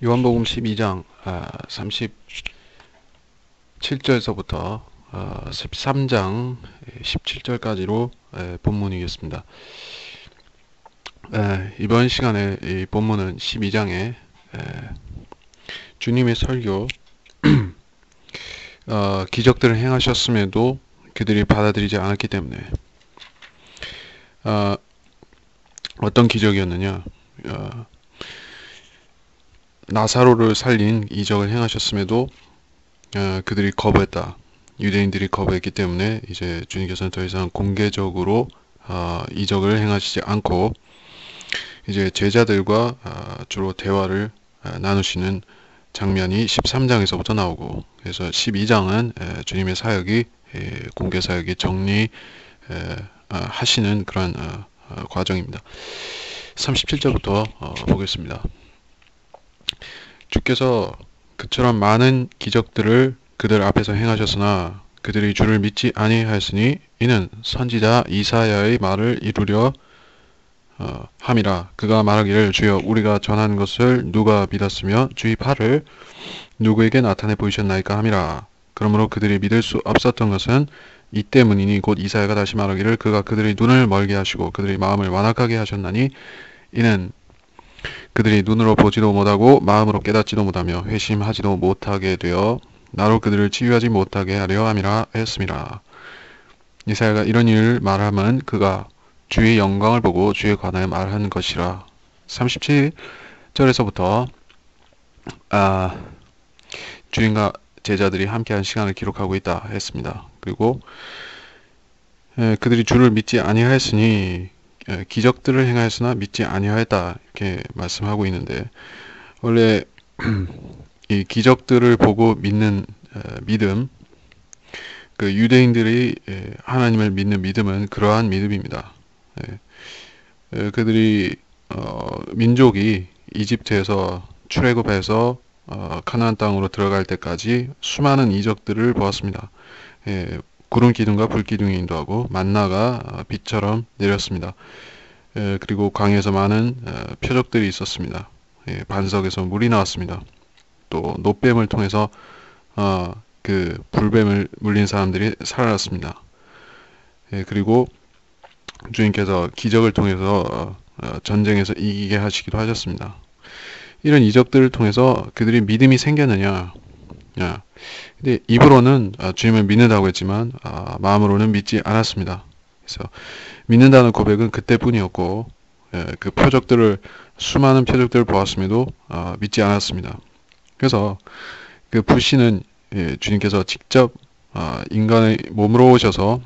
요한복음 12장 37절에서부터 13장 17절까지로 본문이겠습니다. 이번 시간에 이 본문은 12장에 주님의 설교 기적들을 행하셨음에도 그들이 받아들이지 않았기 때문에 어떤 기적이었느냐, 나사로를 살린 이적을 행하셨음에도 그들이 거부했다. 유대인들이 거부했기 때문에 이제 주님께서는 더 이상 공개적으로 이적을 행하시지 않고 이제 제자들과 주로 대화를 나누시는 장면이 13장에서부터 나오고, 그래서 12장은 주님의 사역이 공개 사역이 정리 하시는 그런 과정입니다. 37절부터 보겠습니다. 주께서 그처럼 많은 기적들을 그들 앞에서 행하셨으나 그들이 주를 믿지 아니하였으니 이는 선지자 이사야의 말을 이루려 함이라. 그가 말하기를 주여 우리가 전하는 것을 누가 믿었으며 주의 팔을 누구에게 나타내 보이셨나이까 함이라. 그러므로 그들이 믿을 수 없었던 것은 이 때문이니 곧 이사야가 다시 말하기를 그가 그들의 눈을 멀게 하시고 그들의 마음을 완악하게 하셨나니 이는 그들이 눈으로 보지도 못하고 마음으로 깨닫지도 못하며 회심하지도 못하게 되어 나로 그들을 치유하지 못하게 하려 함이라 했습니다. 이사야가 이런 일을 말함은 그가 주의 영광을 보고 주에 관하여 말한 것이라. 37절에서부터 주인과 제자들이 함께한 시간을 기록하고 있다 했습니다. 그리고 그들이 주를 믿지 아니하였으니 기적들을 행하였으나 믿지 아니하였다 이렇게 말씀하고 있는데, 원래 이 기적들을 보고 믿는 믿음, 그 유대인들이 하나님을 믿는 믿음은 그러한 믿음입니다. 그들이 민족이 이집트에서 출애굽해서 가나안 땅으로 들어갈 때까지 수많은 이적들을 보았습니다. 구름 기둥과 불 기둥이 인도하고 만나가 빛처럼 내렸습니다. 그리고 강에서 많은 표적들이 있었습니다. 반석에서 물이 나왔습니다. 또 놋뱀을 통해서 그 불뱀을 물린 사람들이 살아났습니다. 그리고 주님께서 기적을 통해서 전쟁에서 이기게 하시기도 하셨습니다. 이런 이적들을 통해서 그들이 믿음이 생겼느냐? 근데 입으로는 주님을 믿는다고 했지만 마음으로는 믿지 않았습니다. 그래서 믿는다는 고백은 그때뿐이었고, 그 표적들을 수많은 표적들을 보았음에도 믿지 않았습니다. 그래서 그 불신은 주님께서 직접 인간의 몸으로 오셔서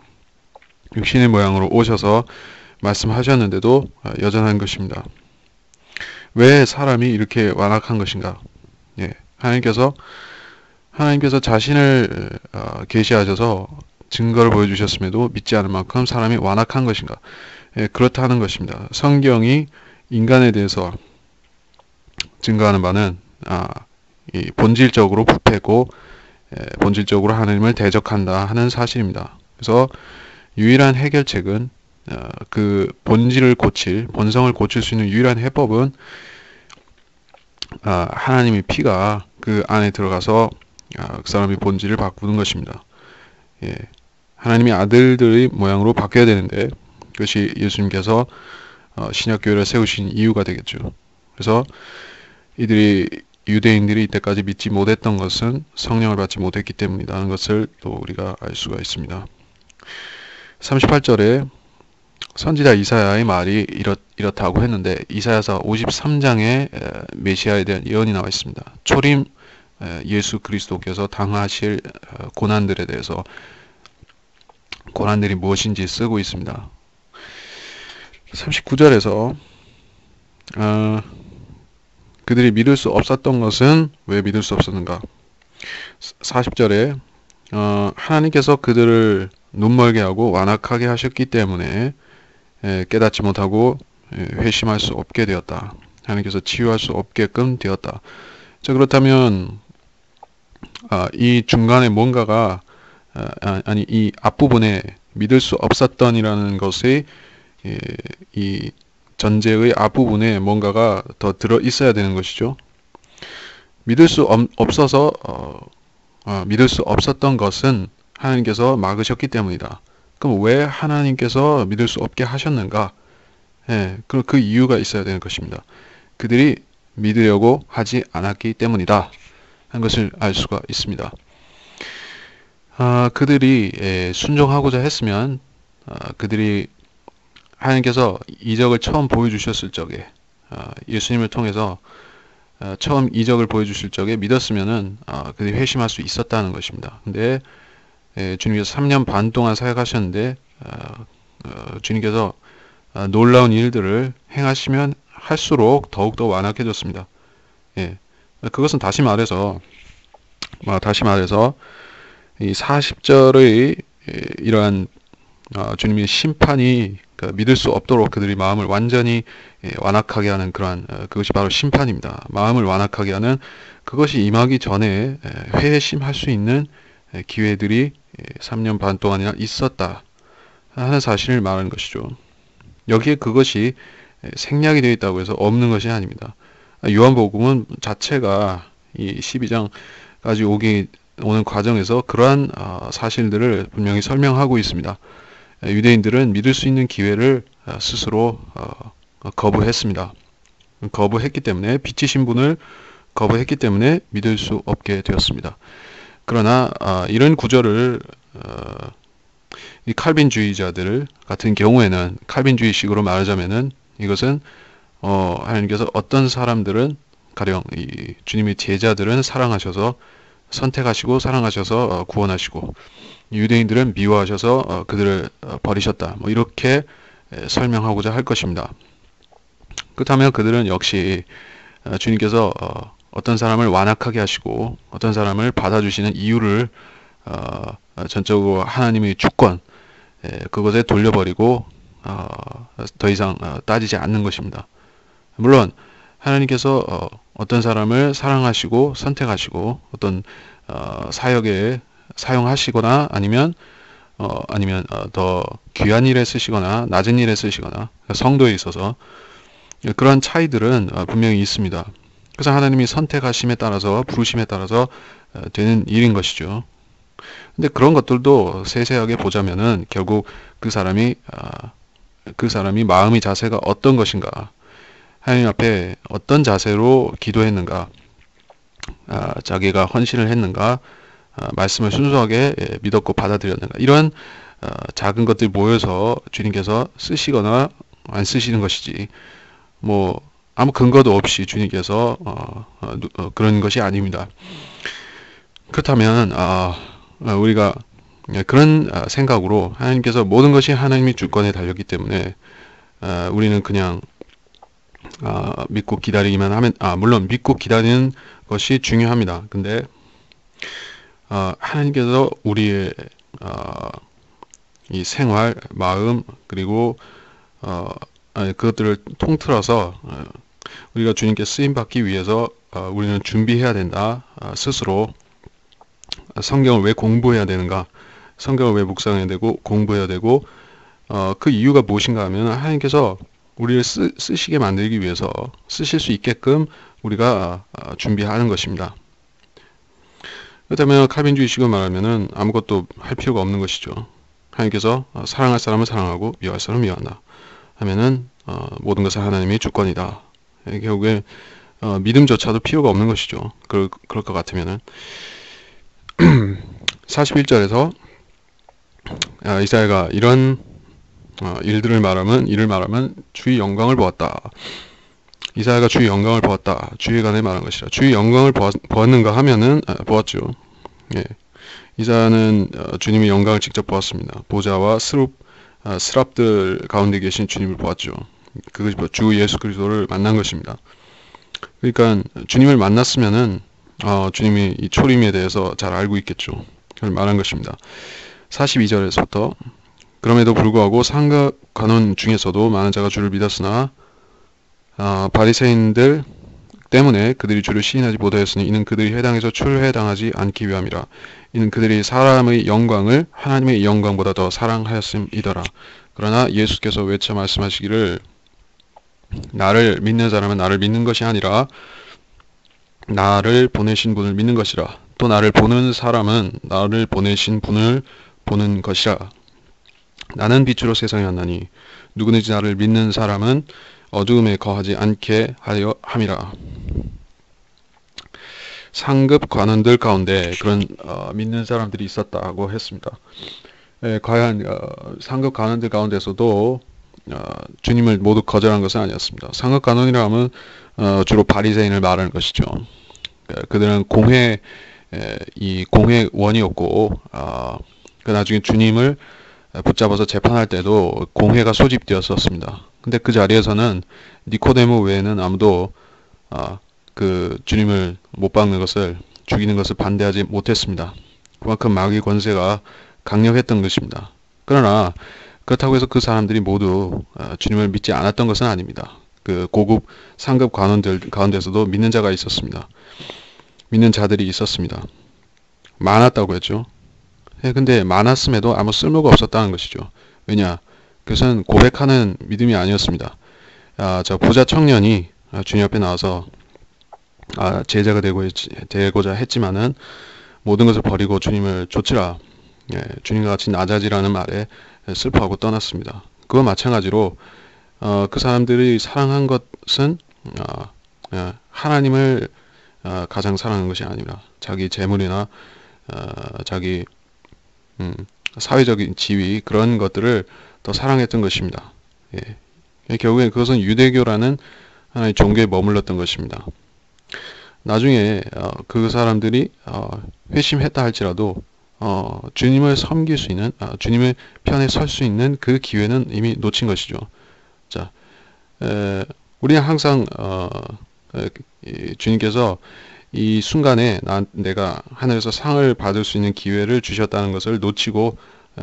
육신의 모양으로 오셔서 말씀하셨는데도 여전한 것입니다. 왜 사람이 이렇게 완악한 것인가? 하나님께서 자신을 계시하셔서 증거를 보여주셨음에도 믿지 않을 만큼 사람이 완악한 것인가? 그렇다는 것입니다. 성경이 인간에 대해서 증거하는 바는 이 본질적으로 부패고 본질적으로 하나님을 대적한다 하는 사실입니다. 그래서 유일한 해결책은 그 본질을 본성을 고칠 수 있는 유일한 해법은 하나님의 피가 그 안에 들어가서 그 사람의 본질을 바꾸는 것입니다. 하나님의 아들들의 모양으로 바뀌어야 되는데 그것이 예수님께서 신약교회를 세우신 이유가 되겠죠. 그래서 유대인들이 이때까지 믿지 못했던 것은 성령을 받지 못했기 때문이라는 것을 또 우리가 알 수가 있습니다. 38절에 선지자 이사야의 말이 이렇다고 했는데, 이사야서 53장에 메시아에 대한 예언이 나와 있습니다. 초림 예수 그리스도께서 당하실 고난들에 대해서, 고난들이 무엇인지 쓰고 있습니다. 39절에서 그들이 믿을 수 없었던 것은 왜 믿을 수 없었는가? 40절에 하나님께서 그들을 눈멀게 하고 완악하게 하셨기 때문에 깨닫지 못하고 회심할 수 없게 되었다. 하나님께서 치유할 수 없게끔 되었다. 자, 그렇다면 이 중간에 뭔가가 이 앞부분에 믿을 수 없었던이라는 것이 이 전제의 앞부분에 뭔가가 더 들어 있어야 되는 것이죠. 믿을 수 없어서 믿을 수 없었던 것은 하나님께서 막으셨기 때문이다. 그럼 왜 하나님께서 믿을 수 없게 하셨는가? 예, 그 이유가 있어야 되는 것입니다. 그들이 믿으려고 하지 않았기 때문이다 하는 것을 알 수가 있습니다. 그들이 순종하고자 했으면 그들이 하나님께서 이적을 처음 보여주셨을 적에 예수님을 통해서 처음 이적을 보여주실 적에 믿었으면은 그들이 회심할 수 있었다는 것입니다. 근데 주님께서 3년 반 동안 사역하셨는데 주님께서 놀라운 일들을 행하시면 할수록 더욱더 완악해졌습니다. 예, 그것은 다시 말해서 이 40절의 이러한 주님의 심판이 믿을 수 없도록 그들이 마음을 완전히 완악하게 하는 그러한 그것이 바로 심판입니다. 마음을 완악하게 하는 그것이 임하기 전에 회심할 수 있는 기회들이 3년 반 동안이나 있었다 하는 사실을 말하는 것이죠. 여기에 그것이 생략이 되어 있다고 해서 없는 것이 아닙니다. 요한복음은 자체가 이 12장까지 오는 과정에서 그러한 사실들을 분명히 설명하고 있습니다. 유대인들은 믿을 수 있는 기회를 스스로 거부했습니다. 거부했기 때문에 빛이신 분을 거부했기 때문에 믿을 수 없게 되었습니다. 그러나 이런 구절을 이 칼빈주의자들 같은 경우에는 칼빈주의식으로 말하자면은 이것은 하나님께서 어떤 사람들은 가령 이 주님의 제자들은 사랑하셔서 선택하시고 사랑하셔서 구원하시고 유대인들은 미워하셔서 그들을 버리셨다. 뭐 이렇게 설명하고자 할 것입니다. 그렇다면 그들은 역시 주님께서 어떤 사람을 완악하게 하시고 어떤 사람을 받아주시는 이유를 전적으로 하나님의 주권 그것에 돌려버리고 더 이상 따지지 않는 것입니다. 물론 하나님께서 어떤 사람을 사랑하시고 선택하시고 어떤 사역에 사용하시거나 아니면 더 귀한 일에 쓰시거나 낮은 일에 쓰시거나 성도에 있어서 그러한 차이들은 분명히 있습니다. 그래서 하나님이 선택하심에 따라서 부르심에 따라서 되는 일인 것이죠. 근데 그런 것들도 세세하게 보자면은 결국 그 사람이 마음의 자세가 어떤 것인가, 하나님 앞에 어떤 자세로 기도했는가, 자기가 헌신을 했는가, 말씀을 순수하게 믿었고 받아들였는가, 이런 작은 것들이 모여서 주님께서 쓰시거나 안 쓰시는 것이지 뭐 아무 근거도 없이 주님께서 그런 것이 아닙니다. 그렇다면 우리가 그런 생각으로 하나님께서 모든 것이 하나님의 주권에 달렸기 때문에 우리는 그냥 믿고 기다리기만 하면 물론 믿고 기다리는 것이 중요합니다. 근데 하나님께서 우리의 이 생활, 마음 그리고 그것들을 통틀어서 우리가 주님께 쓰임 받기 위해서 우리는 준비해야 된다. 스스로 성경을 왜 공부해야 되는가? 성경을 왜 묵상해야 되고 공부해야 되고 그 이유가 무엇인가 하면 하나님께서 우리를 쓰시게 만들기 위해서 쓰실 수 있게끔 우리가 준비하는 것입니다. 그렇다면 칼빈주의식으로 말하면은 아무것도 할 필요가 없는 것이죠. 하나님께서 사랑할 사람을 사랑하고 미워할 사람을 미워한다 하면은 모든 것은 하나님의 주권이다. 결국에 믿음조차도 필요가 없는 것이죠. 그럴 것 같으면은 41절에서 이사야가 이런 이를 말하면 주의 영광을 보았다. 이사야가 주의 영광을 보았다. 주에 관해 말한 것이라. 주의 영광을 보았는가 하면은 보았죠. 예. 이사야는 주님의 영광을 직접 보았습니다. 보좌와 스랍들 가운데 계신 주님을 보았죠. 그것이 주 예수 그리스도를 만난 것입니다. 그러니까 주님을 만났으면은 주님이 이 초림에 대해서 잘 알고 있겠죠. 그걸 말한 것입니다. 42절에서부터 그럼에도 불구하고 상급 관원 중에서도 많은 자가 주를 믿었으나 바리새인들 때문에 그들이 주를 시인하지 못하였으니 이는 그들이 회당에서 출회당하지 않기 위함이라. 이는 그들이 사람의 영광을 하나님의 영광보다 더 사랑하였음이더라. 그러나 예수께서 외쳐 말씀하시기를 나를 믿는 사람은 나를 믿는 것이 아니라 나를 보내신 분을 믿는 것이라. 또 나를 보는 사람은 나를 보내신 분을 보는 것이라. 나는 빛으로 세상에 왔나니 누구든지 나를 믿는 사람은 어두움에 거하지 않게 하려 함이라. 상급 관원들 가운데 그런 믿는 사람들이 있었다고 했습니다. 과연 상급 관원들 가운데서도 주님을 모두 거절한 것은 아니었습니다. 상급 관원이라 하면 주로 바리새인을 말하는 것이죠. 그들은 이 공회원이었고 그 나중에 주님을 붙잡아서 재판할 때도 공회가 소집되었었습니다. 근데 그 자리에서는 니코데모 외에는 아무도 그 주님을 못 박는 것을, 죽이는 것을 반대하지 못했습니다. 그만큼 마귀의 권세가 강력했던 것입니다. 그러나 그렇다고 해서 그 사람들이 모두 주님을 믿지 않았던 것은 아닙니다. 그 고급 상급 관원들 가운데서도 믿는 자가 있었습니다. 믿는 자들이 있었습니다. 많았다고 했죠. 근데 많았음에도 아무 쓸모가 없었다는 것이죠. 왜냐? 그것은 고백하는 믿음이 아니었습니다. 저 부자 청년이 주님 앞에 나와서 제자가 되고자 했지만은 모든 것을 버리고 주님을 좇으라. 주님과 같이 나자지라는 말에 슬퍼하고 떠났습니다. 그와 마찬가지로 그 사람들이 사랑한 것은 하나님을 가장 사랑한 것이 아니라 자기 재물이나 자기 사회적인 지위, 그런 것들을 더 사랑했던 것입니다. 결국엔 그것은 유대교라는 하나의 종교에 머물렀던 것입니다. 나중에 그 사람들이 회심했다 할지라도 주님을 섬길 수 있는, 주님의 편에 설 수 있는 그 기회는 이미 놓친 것이죠. 자, 우리는 항상 주님께서 이 순간에 내가 하늘에서 상을 받을 수 있는 기회를 주셨다는 것을 놓치고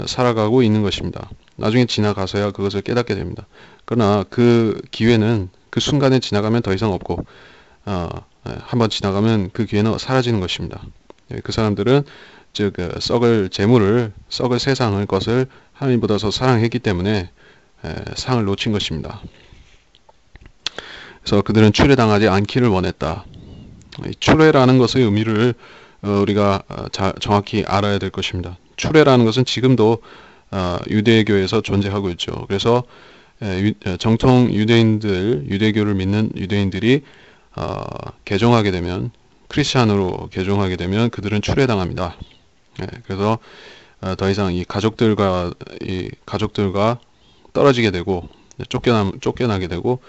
살아가고 있는 것입니다. 나중에 지나가서야 그것을 깨닫게 됩니다. 그러나 그 기회는 그 순간에 지나가면 더 이상 없고 한번 지나가면 그 기회는 사라지는 것입니다. 그 사람들은 즉 썩을 재물을, 썩을 세상을 것을 하나님보다 더 사랑했기 때문에 상을 놓친 것입니다. 그래서 그들은 추례당하지 않기를 원했다. 추례라는 것의 의미를 우리가 정확히 알아야 될 것입니다. 추례라는 것은 지금도 유대교에서 존재하고 있죠. 그래서 정통 유대교를 믿는 유대인들이 개종하게 되면, 크리스찬으로 개종하게 되면 그들은 추례당합니다. 그래서 더 이상 이 가족들과 떨어지게 되고 쫓겨나게 되고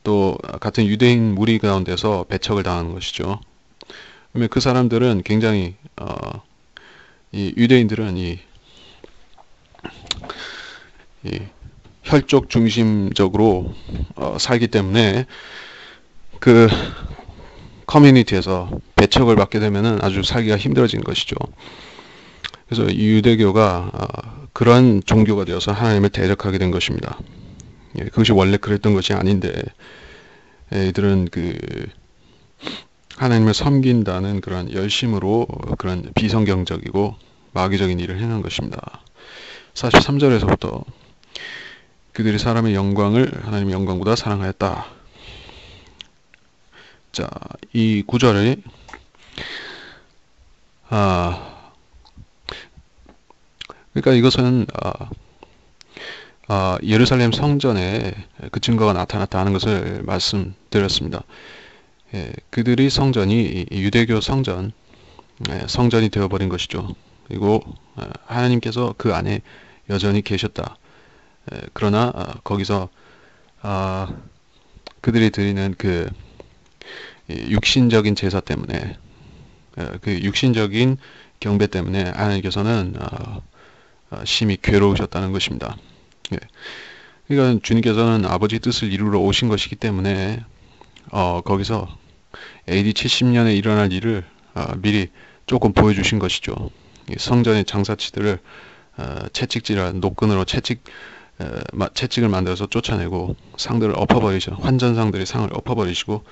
또 같은 유대인 무리 가운데서 배척을 당하는 것이죠. 그러면 그 사람들은 굉장히 이 유대인들은 이 혈족 중심적으로 살기 때문에 그 커뮤니티에서 배척을 받게 되면은 아주 살기가 힘들어지는 것이죠. 그래서 이 유대교가 그런 종교가 되어서 하나님을 대적하게 된 것입니다. 그것이 원래 그랬던 것이 아닌데 이들은 그 하나님을 섬긴다는 그런 열심으로 그런 비성경적이고 마귀적인 일을 행한 것입니다. 43절에서부터 그들이 사람의 영광을 하나님의 영광보다 사랑하였다. 자, 이 구절이 그러니까 이것은 예루살렘 성전에 그 증거가 나타났다 하는 것을 말씀드렸습니다. 그들이 성전이 유대교 성전이 되어버린 것이죠. 그리고 하나님께서 그 안에 여전히 계셨다. 그러나 거기서 그들이 드리는 그 육신적인 제사 때문에, 그 육신적인 경배 때문에 하나님께서는 심히 괴로우셨다는 것입니다. 그러니까 주님께서는 아버지 뜻을 이루러 오신 것이기 때문에 거기서 AD 70년에 일어날 일을 미리 조금 보여주신 것이죠. 성전의 장사치들을 채찍질한 노끈으로 채찍을 만들어서 쫓아내고 상들을 엎어버리죠. 환전상들의 상을 엎어버리시고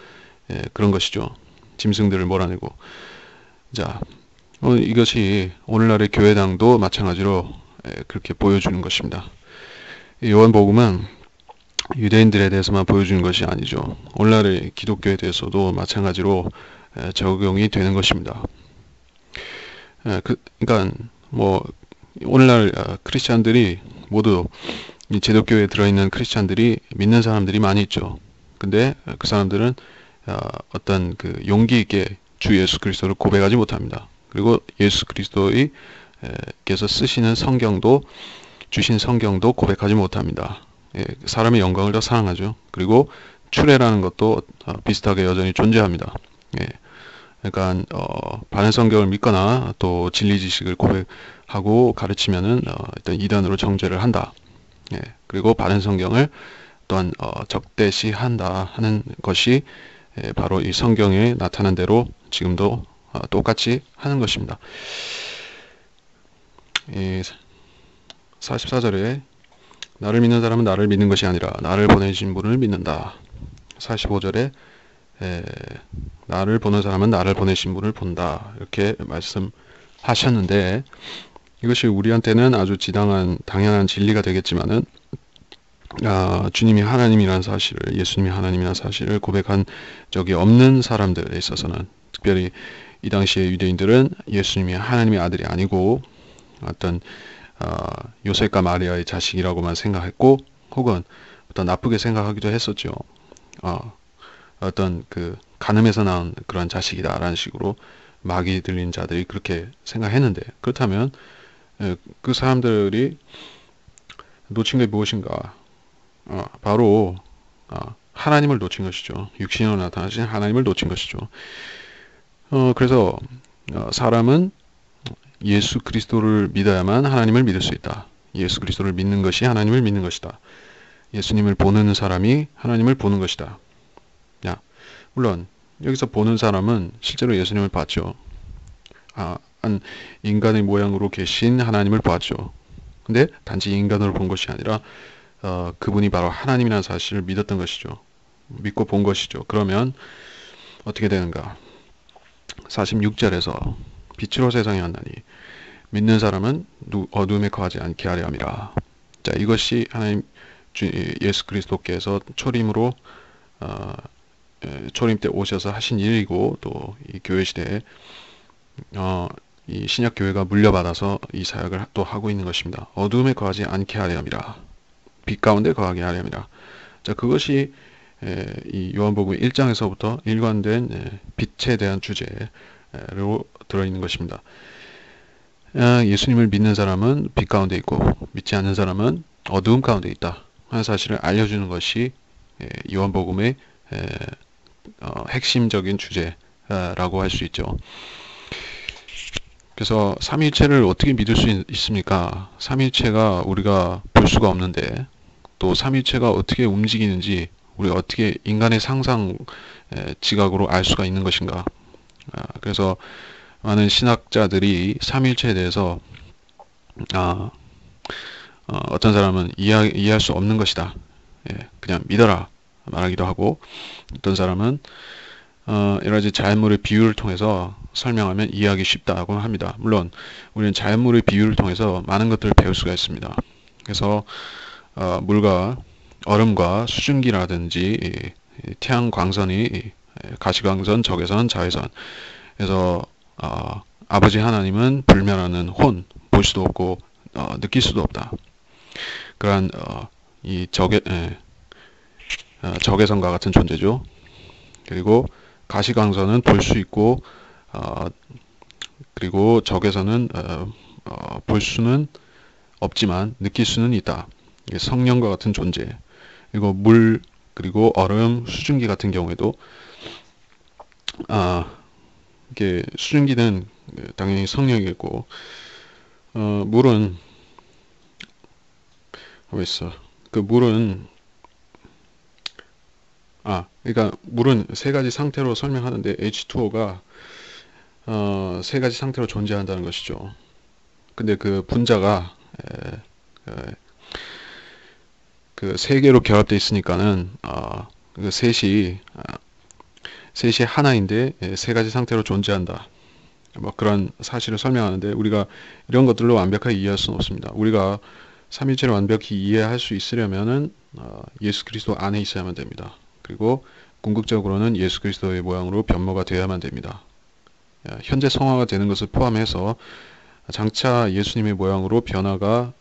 그런 것이죠. 짐승들을 몰아내고. 자, 이것이 오늘날의 교회당도 마찬가지로 그렇게 보여주는 것입니다. 요한복음은 유대인들에 대해서만 보여주는 것이 아니죠. 오늘날의 기독교에 대해서도 마찬가지로 적용이 되는 것입니다. 그러니까 뭐 오늘날 크리스찬들이 모두 이 제독교에 들어있는 크리스찬들이 믿는 사람들이 많이 있죠. 근데 그 사람들은 어떤 그 용기 있게 주 예수 그리스도를 고백하지 못합니다. 그리고 예수 그리스도의 께서 쓰시는 성경도 주신 성경도 고백하지 못합니다. 사람의 영광을 더 사랑하죠. 그리고 추례라는 것도 비슷하게 여전히 존재합니다. 그러니까 바른 성경을 믿거나 또 진리 지식을 고백하고 가르치면은 일단 이단으로 정죄를 한다. 그리고 바른 성경을 또한 적대시한다 하는 것이 바로 이 성경에 나타난 대로 지금도 똑같이 하는 것입니다. 44절에 나를 믿는 사람은 나를 믿는 것이 아니라 나를 보내신 분을 믿는다. 45절에 나를 보는 사람은 나를 보내신 분을 본다. 이렇게 말씀하셨는데 이것이 우리한테는 아주 당연한 진리가 되겠지만은 주님이 하나님이라는 사실을, 예수님이 하나님이라는 사실을 고백한 적이 없는 사람들에 있어서는, 특별히 이 당시의 유대인들은 예수님이 하나님의 아들이 아니고 어떤 요셉과 마리아의 자식이라고만 생각했고, 혹은 어떤 나쁘게 생각하기도 했었죠. 어떤 그 간음에서 나온 그런 자식이다라는 식으로 막이 들린 자들이 그렇게 생각했는데, 그렇다면 그 사람들이 놓친 게 무엇인가? 바로 하나님을 놓친 것이죠. 육신으로 나타나신 하나님을 놓친 것이죠. 그래서 사람은 예수 그리스도를 믿어야만 하나님을 믿을 수 있다. 예수 그리스도를 믿는 것이 하나님을 믿는 것이다. 예수님을 보는 사람이 하나님을 보는 것이다. 물론 여기서 보는 사람은 실제로 예수님을 봤죠. 한 인간의 모양으로 계신 하나님을 봤죠. 근데 단지 인간으로 본 것이 아니라 그분이 바로 하나님이라는 사실을 믿었던 것이죠. 믿고 본 것이죠. 그러면 어떻게 되는가? 46절에서 빛으로 세상에 왔나니 믿는 사람은 어둠에 거하지 않게 하려 함이라. 자, 이것이 하나님 예수 그리스도께서 초림 때 오셔서 하신 일이고, 또 이 교회 시대에 이 신약 교회가 물려받아서 이 사역을 또 하고 있는 것입니다. 어둠에 거하지 않게 하려 함이라. 빛 가운데 거하게 하려 함이라. 자, 그것이 이 요한복음 1장에서부터 일관된 빛에 대한 주제로 들어있는 것입니다. 예수님을 믿는 사람은 빛 가운데 있고 믿지 않는 사람은 어두움 가운데 있다 하는 사실을 알려주는 것이 요한복음의 핵심적인 주제라고 할 수 있죠. 그래서 삼위일체를 어떻게 믿을 수 있습니까? 삼위일체가 우리가 볼 수가 없는데, 또 삼위일체가 어떻게 움직이는지 우리가 어떻게 인간의 상상 지각으로 알 수가 있는 것인가? 그래서 많은 신학자들이 삼위일체에 대해서 어떤 사람은 이해할 수 없는 것이다, 그냥 믿어라 말하기도 하고, 어떤 사람은 여러 가지 자연물의 비유를 통해서 설명하면 이해하기 쉽다고 합니다. 물론 우리는 자연물의 비유를 통해서 많은 것들을 배울 수가 있습니다. 그래서 물과 얼음과 수증기라든지 태양광선이 가시광선, 적외선, 자외선, 그래서 아버지 하나님은 불멸하는 혼, 볼 수도 없고 느낄 수도 없다. 그러한 이 적외선과 같은 존재죠. 그리고 가시광선은 볼 수 있고, 그리고 적외선은 볼 수는 없지만 느낄 수는 있다. 성령과 같은 존재. 그리고 물, 그리고 얼음, 수증기 같은 경우에도 이게 수증기는 당연히 성령이겠고, 물은 그 물은 그러니까 물은 세 가지 상태로 설명하는데 H2O가 세 가지 상태로 존재한다는 것이죠. 근데 그 분자가 그 세 개로 결합되어 있으니까는 그 셋이 하나인데 세 가지 상태로 존재한다. 뭐 그런 사실을 설명하는데, 우리가 이런 것들로 완벽하게 이해할 수는 없습니다. 우리가 삼위일체를 완벽히 이해할 수 있으려면은 예수 그리스도 안에 있어야만 됩니다. 그리고 궁극적으로는 예수 그리스도의 모양으로 변모가 되어야만 됩니다. 현재 성화가 되는 것을 포함해서 장차 예수님의 모양으로 변화가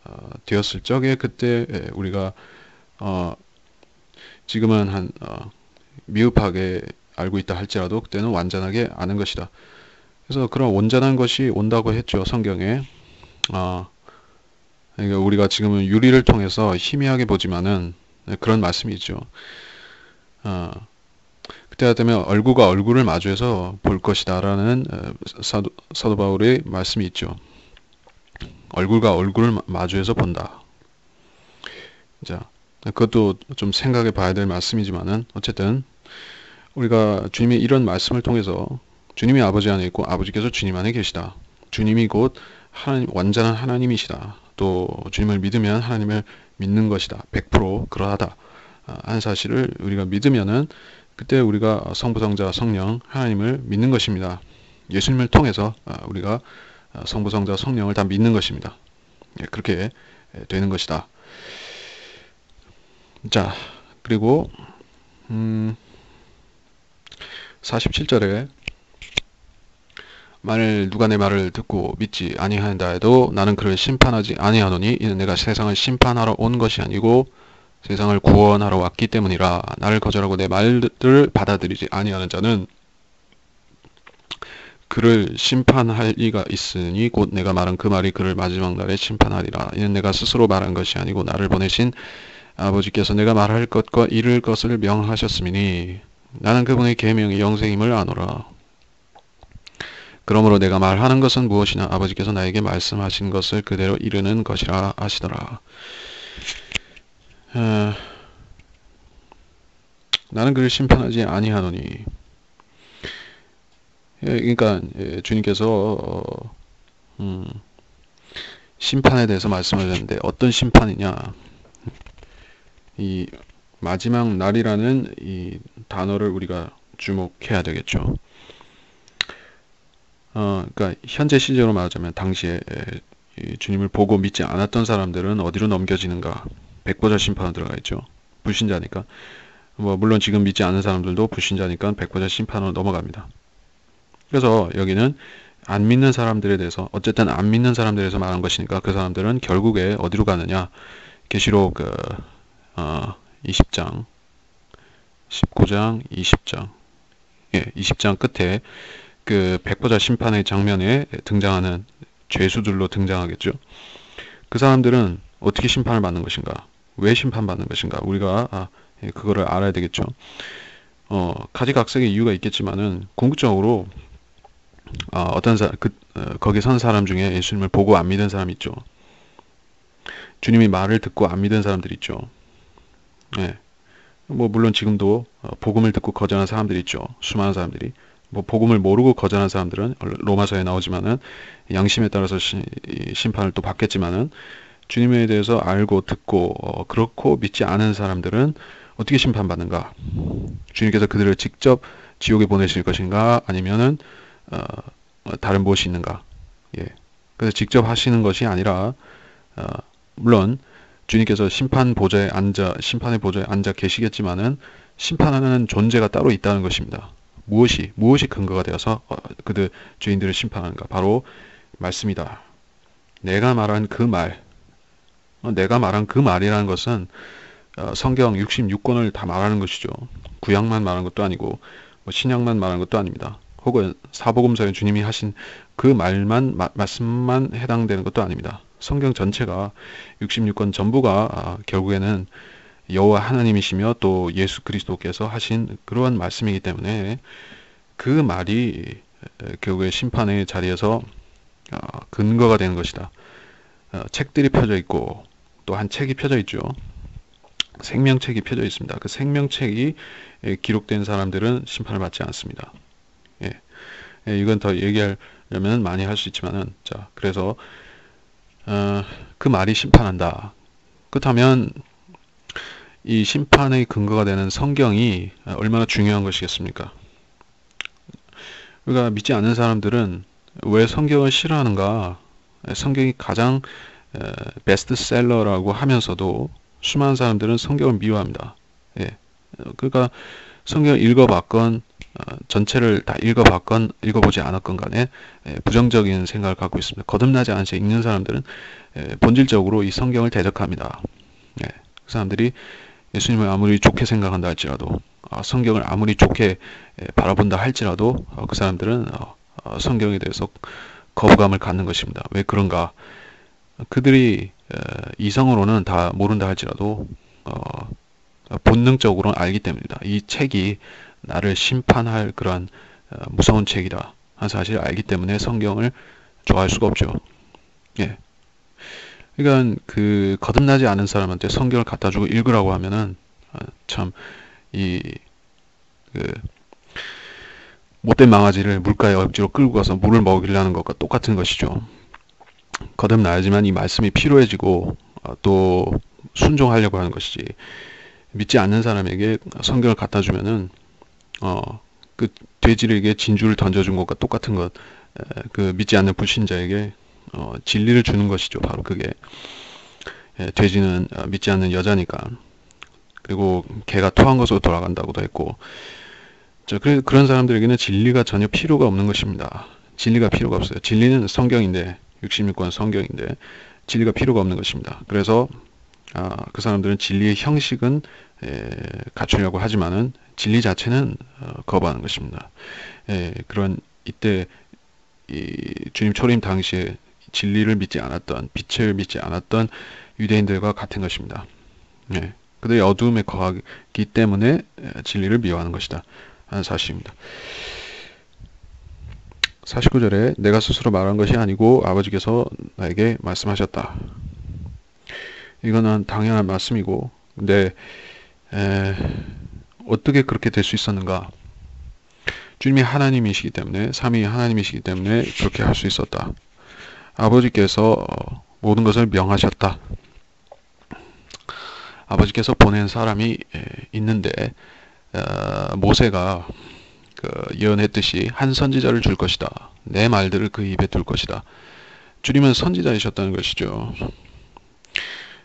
되었을 적에 그때 우리가 지금은 미흡하게 알고 있다 할지라도 그때는 완전하게 아는 것이다. 그래서 그런 온전한 것이 온다고 했죠. 성경에. 그러니까 우리가 지금은 유리를 통해서 희미하게 보지만은 그런 말씀이 있죠. 그때가 되면 얼굴과 얼굴을 마주해서 볼 것이다 라는 사도 바울의 말씀이 있죠. 얼굴과 얼굴을 마주해서 본다. 자, 그것도 좀 생각해 봐야 될 말씀이지만은 어쨌든 우리가 주님의 이런 말씀을 통해서 주님이 아버지 안에 있고 아버지께서 주님 안에 계시다. 주님이 곧 완전한 하나님이시다. 또 주님을 믿으면 하나님을 믿는 것이다. 100% 그러하다. 하는 사실을 우리가 믿으면은 그때 우리가 성부, 성자, 성령 하나님을 믿는 것입니다. 예수님을 통해서 우리가 성부, 성자, 성령을 다 믿는 것입니다. 그렇게 되는 것이다. 자, 그리고 47절에 만일 누가 내 말을 듣고 믿지 아니하는다 해도 나는 그를 심판하지 아니하노니 이는 내가 세상을 심판하러 온 것이 아니고 세상을 구원하러 왔기 때문이라. 나를 거절하고 내 말들을 받아들이지 아니하는 자는 그를 심판할 이가 있으니 곧 내가 말한 그 말이 그를 마지막 날에 심판하리라. 이는 내가 스스로 말한 것이 아니고 나를 보내신 아버지께서 내가 말할 것과 이를 것을 명하셨음이니 나는 그분의 계명이 영생임을 아노라. 그러므로 내가 말하는 것은 무엇이나 아버지께서 나에게 말씀하신 것을 그대로 이르는 것이라 하시더라. 나는 그를 심판하지 아니하노니. 그러니까 주님께서 심판에 대해서 말씀하셨는데 어떤 심판이냐? 이 마지막 날이라는 이 단어를 우리가 주목해야 되겠죠. 그러니까 현재 시제로 말하자면 당시에 주님을 보고 믿지 않았던 사람들은 어디로 넘겨지는가? 백보자 심판으로 들어가 있죠. 불신자니까. 물론 지금 믿지 않는 사람들도 불신자니까 백보자 심판으로 넘어갑니다. 그래서 여기는 안 믿는 사람들에 대해서 어쨌든 안 믿는 사람들에 대해서 말한 것이니까 그 사람들은 결국에 어디로 가느냐? 계시록 20장 19장 20장 20장 끝에 그 백보자 심판의 장면에 등장하는 죄수들로 등장하겠죠. 그 사람들은 어떻게 심판을 받는 것인가? 왜 심판받는 것인가? 우리가 그거를 알아야 되겠죠. 가지각색의 이유가 있겠지만은 궁극적으로 어떤 거기 선 사람 중에 예수님을 보고 안 믿은 사람이 있죠. 주님이 말을 듣고 안 믿은 사람들이 있죠. 물론 지금도 복음을 듣고 거절하는 사람들이 있죠. 수많은 사람들이. 복음을 모르고 거절하는 사람들은 로마서에 나오지만은 양심에 따라서 심판을 또 받겠지만은 주님에 대해서 알고 듣고 그렇고 믿지 않은 사람들은 어떻게 심판받는가? 주님께서 그들을 직접 지옥에 보내실 것인가? 아니면은 다른 무엇이 있는가? 그래서 직접 하시는 것이 아니라 물론 주님께서 심판의 보좌에 앉아 계시겠지만은 심판하는 존재가 따로 있다는 것입니다. 무엇이 근거가 되어서 그들 죄인들을 심판하는가? 바로 말씀이다. 내가 말한 그 말이라는 것은 성경 66권을 다 말하는 것이죠. 구약만 말하는 것도 아니고 신약만 말하는 것도 아닙니다. 혹은 사복음서에 주님이 하신 그 말씀만 해당되는 것도 아닙니다. 성경 전체가 66권 전부가 결국에는 여호와 하나님이시며 또 예수 그리스도께서 하신 그러한 말씀이기 때문에 그 말이 결국에 심판의 자리에서 근거가 되는 것이다. 책들이 펴져 있고 또 한 책이 펴져 있죠. 생명책이 펴져 있습니다. 그 생명책이 기록된 사람들은 심판을 받지 않습니다. 이건 더 얘기하려면 많이 할 수 있지만은 그래서 그 말이 심판한다. 그렇다면 이 심판의 근거가 되는 성경이 얼마나 중요한 것이겠습니까? 우리가 믿지 않는 사람들은 왜 성경을 싫어하는가? 성경이 가장 베스트셀러라고 하면서도 수많은 사람들은 성경을 미워합니다. 그러니까 성경을 읽어봤건 전체를 다 읽어봤건 읽어보지 않았건 간에 부정적인 생각을 갖고 있습니다. 거듭나지 않은 채 읽는 사람들은 본질적으로 이 성경을 대적합니다. 그 사람들이 예수님을 아무리 좋게 생각한다 할지라도 성경을 아무리 좋게 바라본다 할지라도 그 사람들은 성경에 대해서 거부감을 갖는 것입니다. 왜 그런가? 그들이 이성으로는 다 모른다 할지라도 본능적으로는 알기 때문이다. 이 책이 나를 심판할 그런 무서운 책이다 하는 사실을 알기 때문에 성경을 좋아할 수가 없죠. 예. 그러니까 그 거듭나지 않은 사람한테 성경을 갖다 주고 읽으라고 하면은 참 이 그 못된 망아지를 물가에 억지로 끌고 가서 물을 먹이려는 것과 똑같은 것이죠. 거듭나야지만 이 말씀이 필요해지고 또 순종하려고 하는 것이지, 믿지 않는 사람에게 성경을 갖다 주면은 그 돼지에게 진주를 던져준 것과 똑같은 것, 그 믿지 않는 불신자에게 진리를 주는 것이죠. 바로 그게 돼지는 믿지 않는 여자니까. 그리고 개가 토한 것으로 돌아간다고도 했고, 그런 사람들에게는 진리가 전혀 필요가 없는 것입니다. 진리가 필요가 없어요. 진리는 성경인데, 66권 성경인데 진리가 필요가 없는 것입니다. 그래서 그 사람들은 진리의 형식은 갖추려고 하지만은 진리 자체는 거부하는 것입니다. 그런 이때 주님 초림 당시에 진리를 믿지 않았던, 빛을 믿지 않았던 유대인들과 같은 것입니다. 그들이 어두움에 거하기 때문에 진리를 미워하는 것이다 하는 사실입니다. 49절에 내가 스스로 말한 것이 아니고 아버지께서 나에게 말씀하셨다. 이거는 당연한 말씀이고, 근데 어떻게 그렇게 될 수 있었는가? 주님이 하나님이시기 때문에, 삼위 하나님이시기 때문에 그렇게 할 수 있었다. 아버지께서 모든 것을 명하셨다. 아버지께서 보낸 사람이 있는데 모세가 예언했듯이 한 선지자를 줄 것이다. 내 말들을 그 입에 둘 것이다. 주님은 선지자이셨다는 것이죠.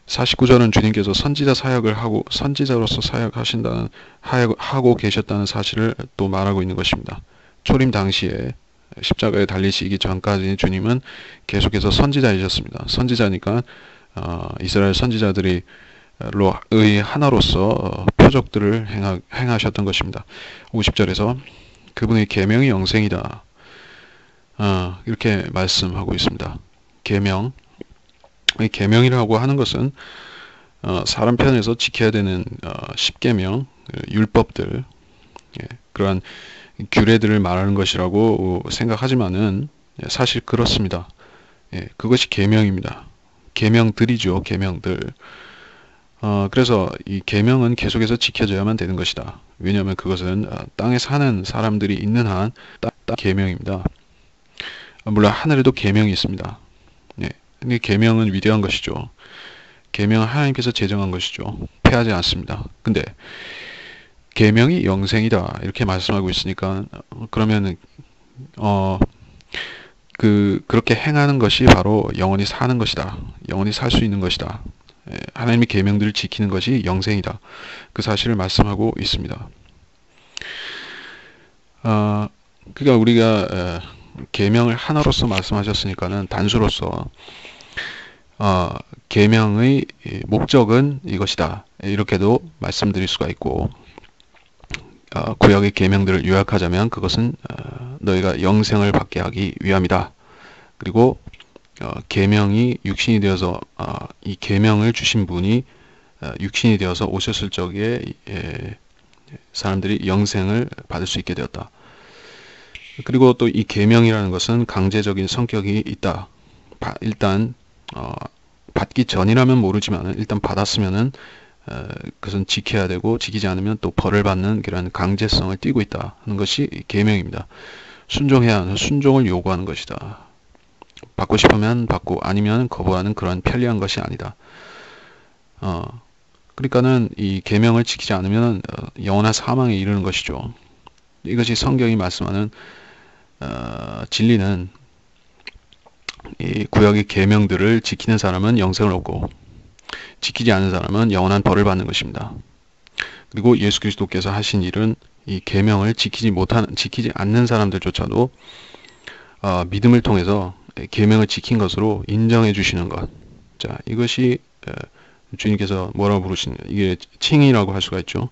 49절은 주님께서 선지자 사역을 하고 선지자로서 사역하신다는 하고 계셨다는 사실을 또 말하고 있는 것입니다. 초림 당시에 십자가에 달리시기 전까지 주님은 계속해서 선지자이셨습니다. 선지자니까 이스라엘 선지자들이 의 하나로서 표적들을 행하셨던 것입니다. 50절에서 그분의 계명이 영생이다. 이렇게 말씀하고 있습니다. 계명. 이 계명이라고 하는 것은 사람 편에서 지켜야 되는 십계명, 율법들, 그러한 규례들을 말하는 것이라고 생각하지만은 사실 그렇습니다. 그것이 계명입니다. 계명들이죠. 계명들. 그래서 이 계명은 계속해서 지켜져야만 되는 것이다. 왜냐하면 그것은 땅에 사는 사람들이 있는 한 계명입니다. 물론 하늘에도 계명이 있습니다. 근데 계명은 위대한 것이죠. 계명은 하나님께서 제정한 것이죠. 폐하지 않습니다. 근데 계명이 영생이다 이렇게 말씀하고 있으니까 그러면은 그렇게 행하는 것이 바로 영원히 사는 것이다. 영원히 살 수 있는 것이다. 하나님의 계명들을 지키는 것이 영생이다. 그 사실을 말씀하고 있습니다. 그러니까 우리가 계명을 하나로서 말씀하셨으니까는 단수로서 계명의 목적은 이것이다. 이렇게도 말씀드릴 수가 있고, 구약의 계명들을 요약하자면 그것은 너희가 영생을 받게 하기 위함이다. 그리고 계명이 육신이 되어서 이 계명을 주신 분이 육신이 되어서 오셨을 적에 사람들이 영생을 받을 수 있게 되었다. 그리고 또 이 계명이라는 것은 강제적인 성격이 있다. 일단 받기 전이라면 모르지만 일단 받았으면은 그것은 지켜야 되고 지키지 않으면 또 벌을 받는 그런 강제성을 띠고 있다 하는 것이 계명입니다. 순종해야 하는, 순종을 요구하는 것이다. 받고 싶으면 받고 아니면 거부하는 그런 편리한 것이 아니다. 그러니까는 이 계명을 지키지 않으면 영원한 사망에 이르는 것이죠. 이것이 성경이 말씀하는 진리는 이 구약의 계명들을 지키는 사람은 영생을 얻고 지키지 않는 사람은 영원한 벌을 받는 것입니다. 그리고 예수 그리스도께서 하신 일은 이 계명을 지키지 않는 사람들조차도 믿음을 통해서 계명을 지킨 것으로 인정해 주시는 것. 자, 이것이 주님께서 뭐라고 부르시는, 이게 칭의라고 할 수가 있죠.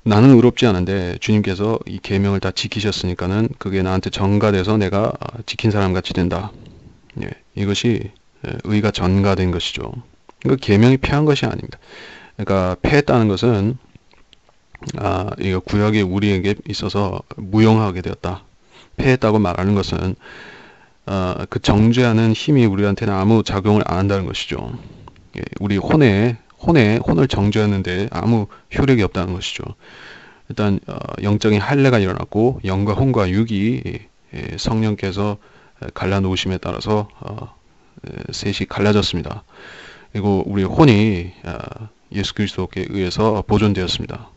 나는 의롭지 않은데 주님께서 이 계명을 다 지키셨으니까는 그게 나한테 전가돼서 내가 지킨 사람 같이 된다. 예, 이것이 의가 전가된 것이죠. 그 계명이 패한 것이 아닙니다. 그러니까 패했다는 것은 이거 구약의 우리에게 있어서 무용하게 되었다. 패했다고 말하는 것은 그 정죄하는 힘이 우리한테는 아무 작용을 안 한다는 것이죠. 예, 우리 혼을 정죄하는데 아무 효력이 없다는 것이죠. 일단 영적인 할례가 일어났고 영과 혼과 육이 성령께서 갈라놓으심에 따라서 셋이 갈라졌습니다. 그리고 우리 혼이 예수 그리스도께 의해서 보존되었습니다.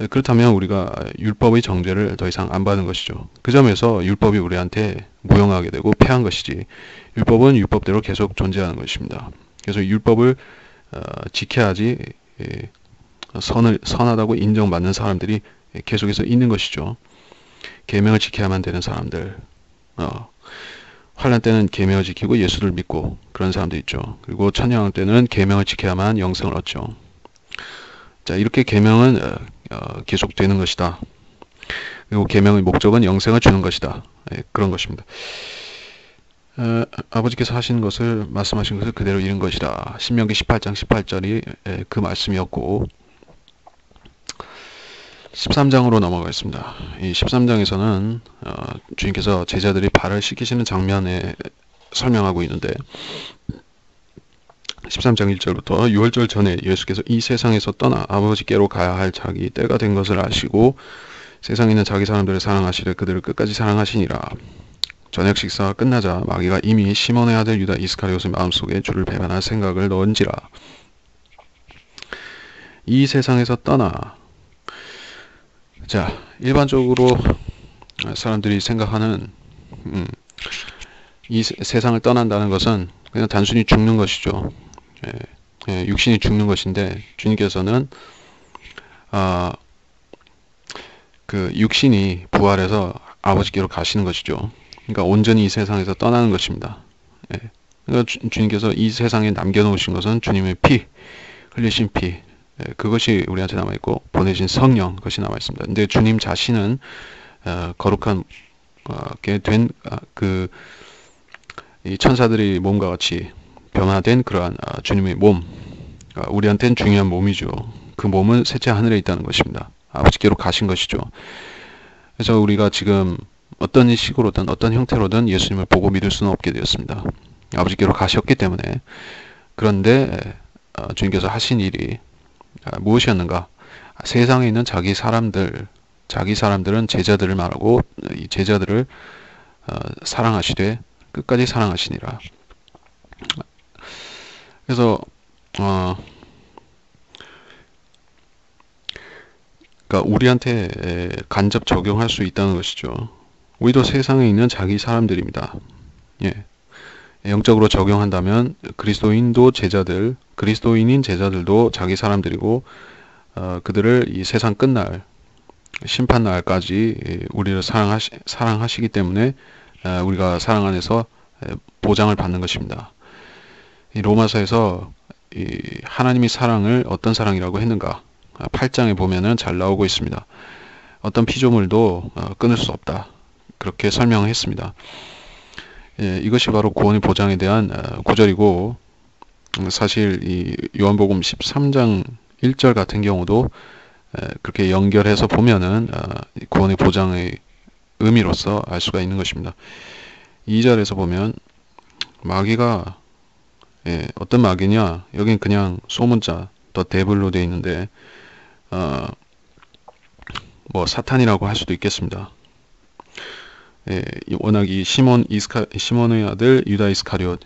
그렇다면 우리가 율법의 정죄를 더 이상 안 받는 것이죠. 그 점에서 율법이 우리한테 무용하게 되고 패한 것이지, 율법은 율법대로 계속 존재하는 것입니다. 그래서 율법을 지켜야지 선하다고 인정받는 사람들이 계속해서 있는 것이죠. 계명을 지켜야만 되는 사람들, 환난 때는 계명을 지키고 예수를 믿고 그런 사람도 있죠. 그리고 천년왕 때는 계명을 지켜야만 영생을 얻죠. 자, 이렇게 계명은 계속되는 것이다. 그리고 계명의 목적은 영생을 주는 것이다. 그런 것입니다. 아버지께서 하신 것을, 말씀하신 것을 그대로 이룬 것이다. 신명기 18장 18절이 그 말씀이었고, 13장으로 넘어가겠습니다. 이 13장에서는 주님께서 제자들이 발을 씻기시는 장면에 설명하고 있는데, 13장 1절부터 6월절 전에 예수께서 이 세상에서 떠나 아버지께로 가야 할 자기 때가 된 것을 아시고 세상에 있는 자기 사람들을 사랑하시되 그들을 끝까지 사랑하시니라. 저녁 식사가 끝나자 마귀가 이미 시몬의 아들 유다 이스카리옷의 마음속에 주를 배반할 생각을 넣은지라. 이 세상에서 떠나. 자, 일반적으로 사람들이 생각하는 이 세상을 떠난다는 것은 그냥 단순히 죽는 것이죠. 육신이 죽는 것인데, 주님께서는 그 육신이 부활해서 아버지께로 가시는 것이죠. 그러니까 온전히 이 세상에서 떠나는 것입니다. 그러니까 주님께서 이 세상에 남겨놓으신 것은 주님의 피, 흘리신 피, 그것이 우리한테 남아있고 보내신 성령, 그것이 남아있습니다. 근데 주님 자신은 거룩한 된 이 천사들이 몸과 같이 변화된 그러한 주님의 몸, 우리한테는 중요한 몸이죠. 그 몸은 셋째 하늘에 있다는 것입니다. 아버지께로 가신 것이죠. 그래서 우리가 지금 어떤 식으로든 어떤 형태로든 예수님을 보고 믿을 수는 없게 되었습니다. 아버지께로 가셨기 때문에. 그런데 주님께서 하신 일이 무엇이었는가? 세상에 있는 자기 사람들은 제자들을 말하고 이 제자들을 사랑하시되 끝까지 사랑하시니라. 그래서 그러니까 우리한테 간접 적용할 수 있다는 것이죠. 우리도 세상에 있는 자기 사람들입니다. 예. 영적으로 적용한다면 그리스도인인 제자들도 자기 사람들이고 그들을 이 세상 끝날 심판 날까지 우리를 사랑하시기 때문에 우리가 사랑 안에서 보장을 받는 것입니다. 이 로마서에서 이 하나님이 사랑을 어떤 사랑이라고 했는가? 8장에 보면은 잘 나오고 있습니다. 어떤 피조물도 끊을 수 없다. 그렇게 설명했습니다. 이것이 바로 구원의 보장에 대한 구절이고, 사실 이 요한복음 13장 1절 같은 경우도 그렇게 연결해서 보면은 구원의 보장의 의미로서 알 수가 있는 것입니다. 2절에서 보면 마귀가 어떤 마귀냐? 여긴 그냥 소문자 더 데블로 되어 있는데 뭐 사탄이라고 할 수도 있겠습니다. 워낙 이 시몬의 아들 유다 이스카리옷,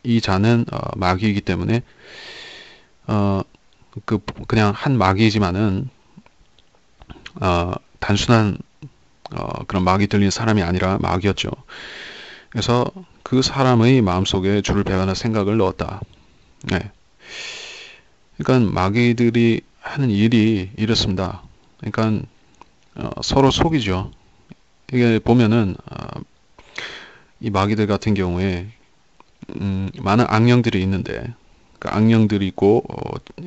이 자는 마귀이기 때문에 그냥 한 마귀이지만은 단순한 그런 마귀 들린 사람이 아니라 마귀였죠. 그래서 그 사람의 마음속에 주를 배반할 생각을 넣었다. 그러니까 마귀들이 하는 일이 이렇습니다. 그러니까 서로 속이죠. 이게 보면은 이 마귀들 같은 경우에 많은 악령들이 있는데 그 악령들이 있고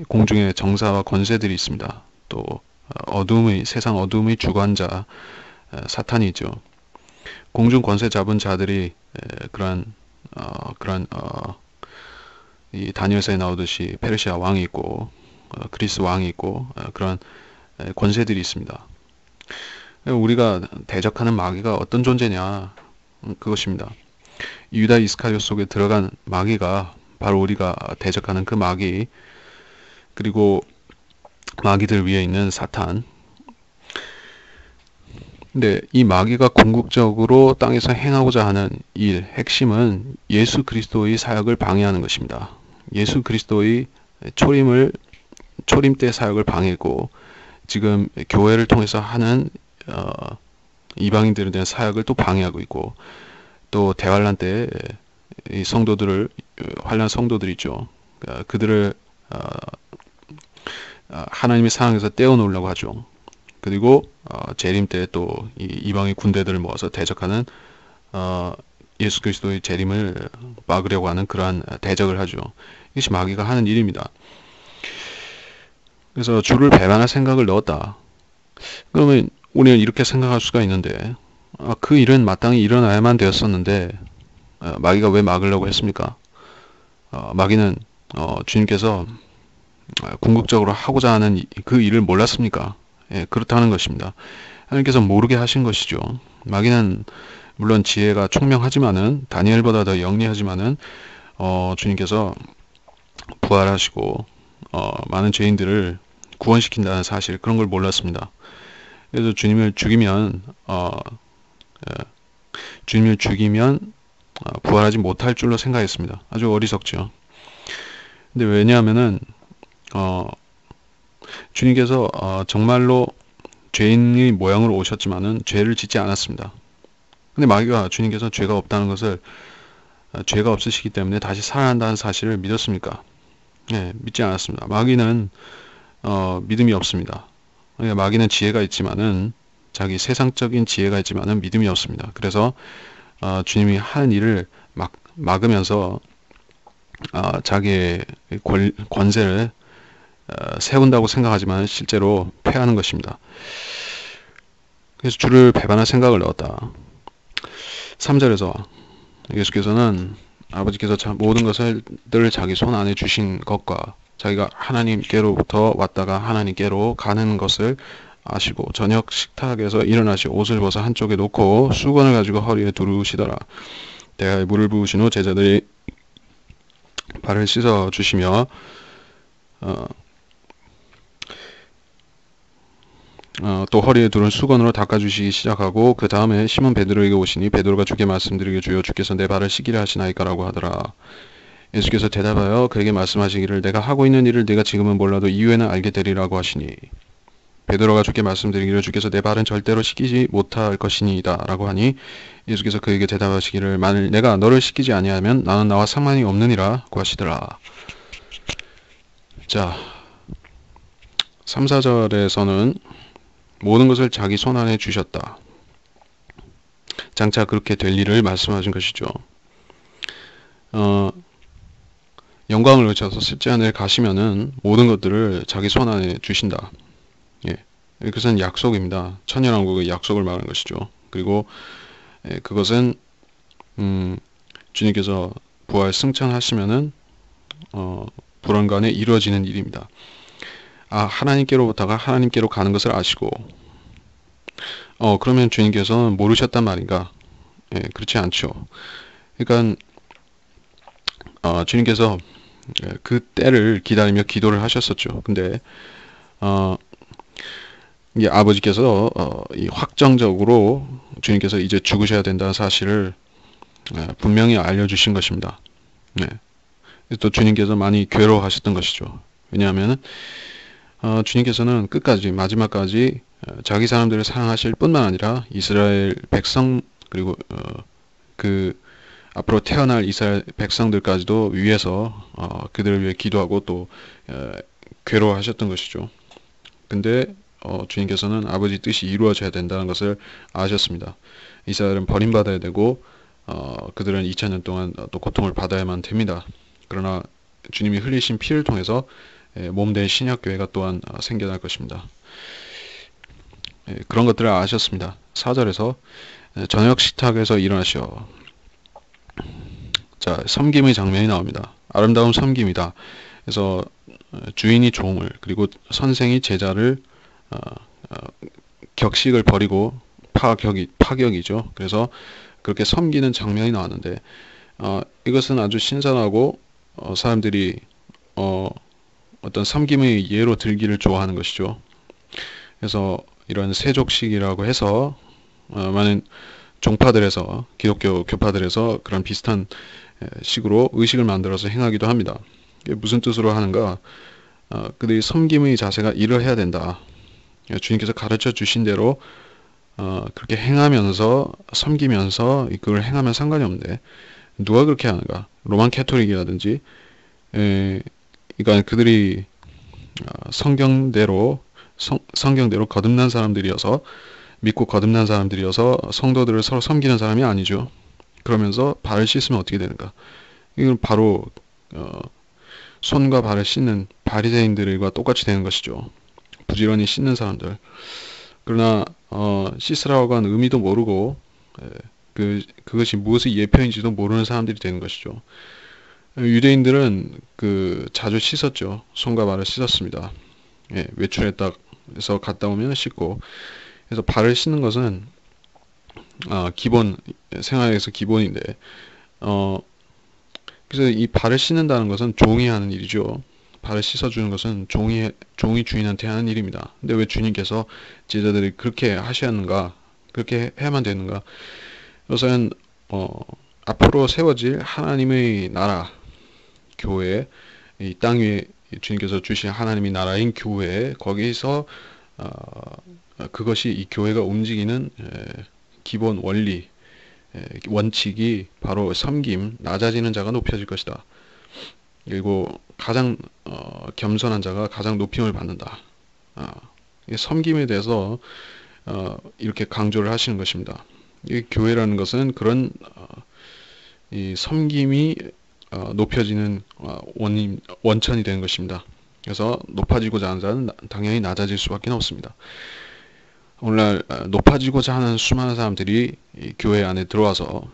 공중의 정사와 권세들이 있습니다. 또 세상 어둠의 주관자 사탄이 있죠. 공중 권세 잡은 자들이 그러한 이 다니엘서에 나오듯이 페르시아 왕이 있고 그리스 왕이 있고 그런 권세들이 있습니다. 우리가 대적하는 마귀가 어떤 존재냐? 그것입니다. 유다 이스카리오 속에 들어간 마귀가 바로 우리가 대적하는 그 마귀, 그리고 마귀들 위에 있는 사탄. 근데 이 마귀가 궁극적으로 땅에서 행하고자 하는 일, 핵심은 예수 그리스도의 사역을 방해하는 것입니다. 예수 그리스도의 초림 때 사역을 방해했고, 지금 교회를 통해서 하는 이방인들에 대한 사역을 또 방해하고 있고, 또 대환란 때 이 성도들을, 환란 성도들 있죠. 그들을 하나님의 사랑에서 떼어놓으려고 하죠. 그리고 재림 때 또 이방의 군대들을 모아서 대적하는 예수 그리스도의 재림을 막으려고 하는 그러한 대적을 하죠. 이것이 마귀가 하는 일입니다. 그래서 주를 배반할 생각을 넣었다. 그러면 우리는 이렇게 생각할 수가 있는데 그 일은 마땅히 일어나야만 되었었는데 마귀가 왜 막으려고 했습니까? 마귀는 주님께서 궁극적으로 하고자 하는 그 일을 몰랐습니까? 예, 그렇다는 것입니다. 하나님께서 모르게 하신 것이죠. 마귀는 물론 지혜가 총명하지만은 다니엘보다 더 영리하지만은 주님께서 부활하시고 많은 죄인들을 구원시킨다는 사실, 그런 걸 몰랐습니다. 그래서 주님을 죽이면 부활하지 못할 줄로 생각했습니다. 아주 어리석죠. 근데 왜냐하면은 주님께서 정말로 죄인의 모양으로 오셨지만은 죄를 짓지 않았습니다. 근데 마귀가 주님께서 죄가 없다는 것을, 죄가 없으시기 때문에 다시 살아난다는 사실을 믿었습니까? 네, 믿지 않았습니다. 마귀는 믿음이 없습니다. 마귀는 지혜가 있지만은, 자기 세상적인 지혜가 있지만은 믿음이 없습니다. 그래서 주님이 하는 일을 막으면서 자기의 권세를 세운다고 생각하지만 실제로 패하는 것입니다. 그래서 주를 배반할 생각을 넣었다. 3절에서 예수께서는 아버지께서 모든 것을 늘 자기 손 안에 주신 것과 자기가 하나님께로부터 왔다가 하나님께로 가는 것을 아시고 저녁 식탁에서 일어나시 옷을 벗어 한쪽에 놓고 수건을 가지고 허리에 두르시더라. 대야에 물을 부으신 후 제자들이 발을 씻어 주시며 또 허리에 두른 수건으로 닦아주시기 시작하고 그 다음에 시몬 베드로에게 오시니 베드로가 주께 말씀드리기를 주여 주께서 내 발을 씻기려 하시나이까라고 하더라. 예수께서 대답하여 그에게 말씀하시기를 내가 하고 있는 일을 네가 지금은 몰라도 이후에는 알게 되리라고 하시니 베드로가 주께 말씀드리기를 주께서 내 발은 절대로 씻기지 못할 것이니이다 라고 하니 예수께서 그에게 대답하시기를 만일 내가 너를 씻기지 아니하면 나는 나와 상관이 없느니라 고 하시더라. 자, 3, 4절에서는 모든 것을 자기 손 안에 주셨다. 장차 그렇게 될 일을 말씀하신 것이죠. 영광을 외쳐서 셋째 하늘에 가시면은 모든 것들을 자기 손 안에 주신다. 예, 그것은 약속입니다. 천년왕국의 약속을 말하는 것이죠. 그리고 그것은 주님께서 부활 승천하시면은 불언간에 이루어지는 일입니다. 하나님께로부터가 하나님께로 가는 것을 아시고 그러면 주님께서는 모르셨단 말인가? 예, 그렇지 않죠. 그러니까 주님께서 그 때를 기다리며 기도를 하셨었죠. 근데 이 아버지께서 이 확정적으로 주님께서 이제 죽으셔야 된다는 사실을 분명히 알려주신 것입니다. 네. 또 주님께서 많이 괴로워하셨던 것이죠. 왜냐하면 주님께서는 끝까지 마지막까지 자기 사람들을 사랑하실 뿐만 아니라 이스라엘 백성 그리고 그 앞으로 태어날 이스라엘 백성들까지도 위해서 그들을 위해 기도하고 또 괴로워하셨던 것이죠. 근데 주님께서는 아버지 뜻이 이루어져야 된다는 것을 아셨습니다. 이스라엘은 버림받아야 되고 그들은 2000년 동안 또 고통을 받아야만 됩니다. 그러나 주님이 흘리신 피를 통해서 몸된 신약교회가 또한 생겨날 것입니다. 그런 것들을 아셨습니다. 4절에서 저녁 식탁에서 일어나시어, 자, 섬김의 장면이 나옵니다. 아름다운 섬김이다. 그래서 주인이 종을, 그리고 선생이 제자를 격식을 버리고 파격이죠. 그래서 그렇게 섬기는 장면이 나왔는데 이것은 아주 신선하고 사람들이 어떤 섬김의 예로 들기를 좋아하는 것이죠. 그래서 이런 세족식이라고 해서 많은 종파들에서, 기독교 교파들에서 그런 비슷한 식으로 의식을 만들어서 행하기도 합니다. 이게 무슨 뜻으로 하는가? 그들이 섬김의 자세가 이러해야 된다. 주님께서 가르쳐 주신 대로 그렇게 행하면서 섬기면서 그걸 행하면 상관이 없는데 누가 그렇게 하는가? 로만 캐토릭이라든지 그러니까 그들이 성경대로 거듭난 사람들이어서, 믿고 거듭난 사람들이어서 성도들을 서로 섬기는 사람이 아니죠. 그러면서 발을 씻으면 어떻게 되는가? 이건 바로 손과 발을 씻는 바리새인들과 똑같이 되는 것이죠. 부지런히 씻는 사람들. 그러나 씻으라고 한 의미도 모르고 그것이 무엇의 예표인지도 모르는 사람들이 되는 것이죠. 유대인들은 자주 씻었죠. 손과 발을 씻었습니다. 외출했다 해서 갔다 오면 씻고, 그래서 발을 씻는 것은 기본, 생활에서 기본인데 그래서 이 발을 씻는다는 것은 종이 하는 일이죠. 발을 씻어주는 것은 종이 주인한테 하는 일입니다. 근데 왜 주님께서 제자들이 그렇게 하셔야하는가, 그렇게 해야만 되는가? 우선 앞으로 세워질 하나님의 나라, 교회, 이 땅 위에 주님께서 주신 하나님의 나라인 교회, 거기서 그것이 이 교회가 움직이는 기본 원리, 원칙이 바로 섬김, 낮아지는 자가 높여질 것이다. 그리고 가장 겸손한 자가 가장 높임을 받는다. 섬김에 대해서 이렇게 강조를 하시는 것입니다. 이 교회라는 것은 그런 이 섬김이 높여지는 원천이 되는 것입니다. 그래서 높아지고자 하는 자는 당연히 낮아질 수밖에 없습니다. 오늘날 높아지고자 하는 수많은 사람들이 이 교회 안에 들어와서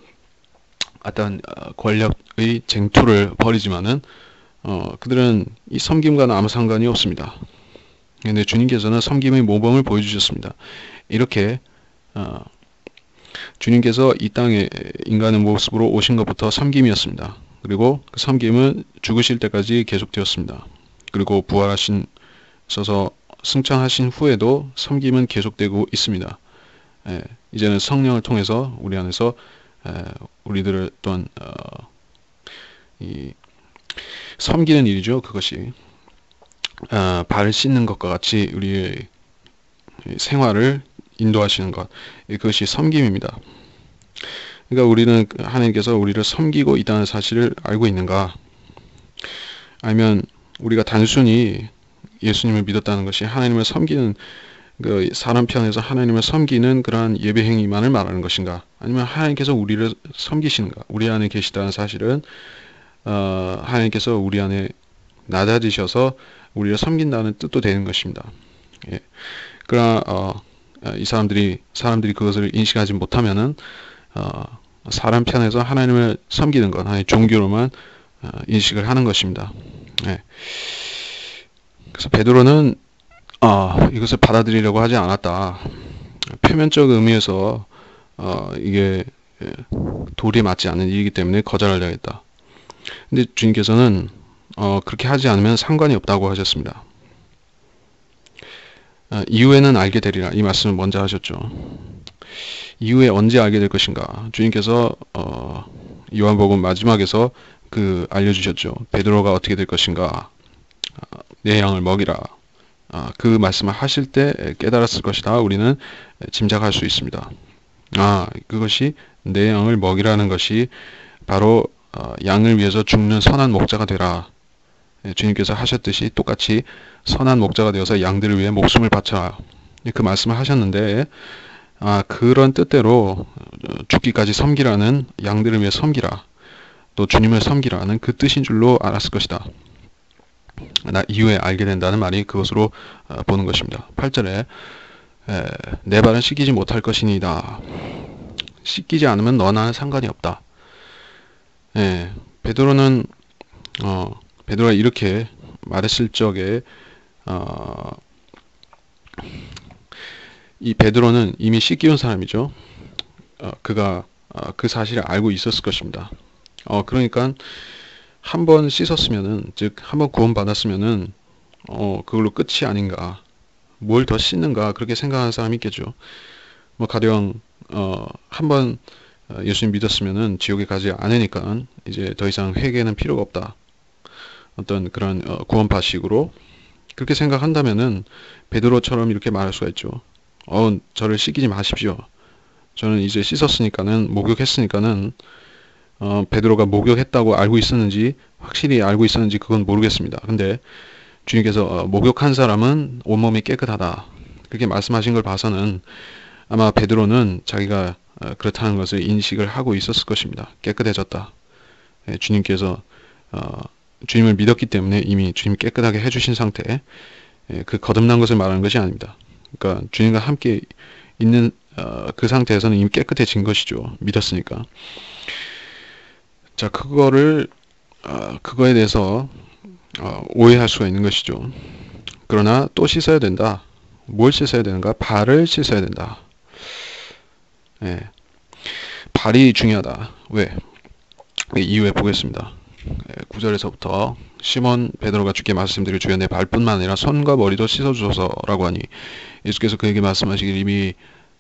어떤 권력의 쟁투를 벌이지만은 그들은 이 섬김과는 아무 상관이 없습니다. 그런데 주님께서는 섬김의 모범을 보여주셨습니다. 이렇게 주님께서 이 땅에 인간의 모습으로 오신 것부터 섬김이었습니다. 그리고 그 섬김은 죽으실 때까지 계속되었습니다. 그리고 부활하셔서 승천하신 후에도 섬김은 계속되고 있습니다. 이제는 성령을 통해서 우리 안에서 우리들을 또한 이 섬기는 일이죠. 그것이 발을 씻는 것과 같이 우리의 생활을 인도하시는 것, 그것이 섬김입니다. 그러니까 우리는 하나님께서 우리를 섬기고 있다는 사실을 알고 있는가? 아니면 우리가 단순히 예수님을 믿었다는 것이 하나님을 섬기는, 사람 편에서 하나님을 섬기는 그러한 예배 행위만을 말하는 것인가? 아니면 하나님께서 우리를 섬기시는가? 우리 안에 계시다는 사실은 하나님께서 우리 안에 낮아지셔서 우리를 섬긴다는 뜻도 되는 것입니다. 그러나 이 사람들이 그것을 인식하지 못하면은 사람 편에서 하나님을 섬기는 것, 하나의 종교로만 인식을 하는 것입니다. 그래서 베드로는 이것을 받아들이려고 하지 않았다. 표면적 의미에서 이게 도리에 맞지 않는 일이기 때문에 거절하려 했다. 근데 주님께서는 그렇게 하지 않으면 상관이 없다고 하셨습니다. 이후에는 알게 되리라, 이 말씀을 먼저 하셨죠. 이후에 언제 알게 될 것인가? 주님께서 요한복음 마지막에서 알려주셨죠. 베드로가 어떻게 될 것인가? 내 양을 먹이라. 그 말씀을 하실 때 깨달았을 것이다. 우리는 짐작할 수 있습니다. 그것이 내 양을 먹이라는 것이 바로 양을 위해서 죽는 선한 목자가 되라. 주님께서 하셨듯이 똑같이 선한 목자가 되어서 양들을 위해 목숨을 바쳐라. 그 말씀을 하셨는데 그런 뜻대로 죽기까지 섬기라는, 양들을 위해 섬기라, 또 주님을 섬기라는 그 뜻인 줄로 알았을 것이다. 나 이후에 알게 된다는 말이 그것으로 보는 것입니다. 8절에 내 발은 씻기지 못할 것이니이다. 씻기지 않으면 너나 상관이 없다. 베드로는 베드로가 이렇게 말했을 적에 이 베드로는 이미 씻기운 사람이죠. 그가 그 사실을 알고 있었을 것입니다. 그러니까 한 번 씻었으면은, 즉 한 번 구원 받았으면은 그걸로 끝이 아닌가, 뭘 더 씻는가, 그렇게 생각하는 사람이 있겠죠. 뭐 가령 한 번 예수님 믿었으면은 지옥에 가지 않으니까 이제 더 이상 회개는 필요가 없다, 어떤 그런 구원파식으로 그렇게 생각한다면은 베드로처럼 이렇게 말할 수가 있죠. 저를 씻기지 마십시오. 저는 이제 씻었으니까는, 목욕했으니까는, 베드로가 목욕했다고 알고 있었는지, 확실히 알고 있었는지 그건 모르겠습니다. 근데 주님께서 목욕한 사람은 온몸이 깨끗하다, 그렇게 말씀하신 걸 봐서는 아마 베드로는 자기가 그렇다는 것을 인식을 하고 있었을 것입니다. 깨끗해졌다. 주님께서 주님을 믿었기 때문에 이미 주님 깨끗하게 해주신 상태, 그 거듭난 것을 말하는 것이 아닙니다. 그러니까 주님과 함께 있는 그 상태에서는 이미 깨끗해진 것이죠. 믿었으니까. 자, 그거에 대해서 오해할 수가 있는 것이죠. 그러나 또 씻어야 된다. 뭘 씻어야 되는가? 발을 씻어야 된다. 발이 중요하다. 왜? 이유에 보겠습니다. 9절에서부터 시몬 베드로가 주께 말씀드릴 주여 내 발뿐만 아니라 손과 머리도 씻어주소서라고 하니 예수께서 그에게 말씀하시길 이미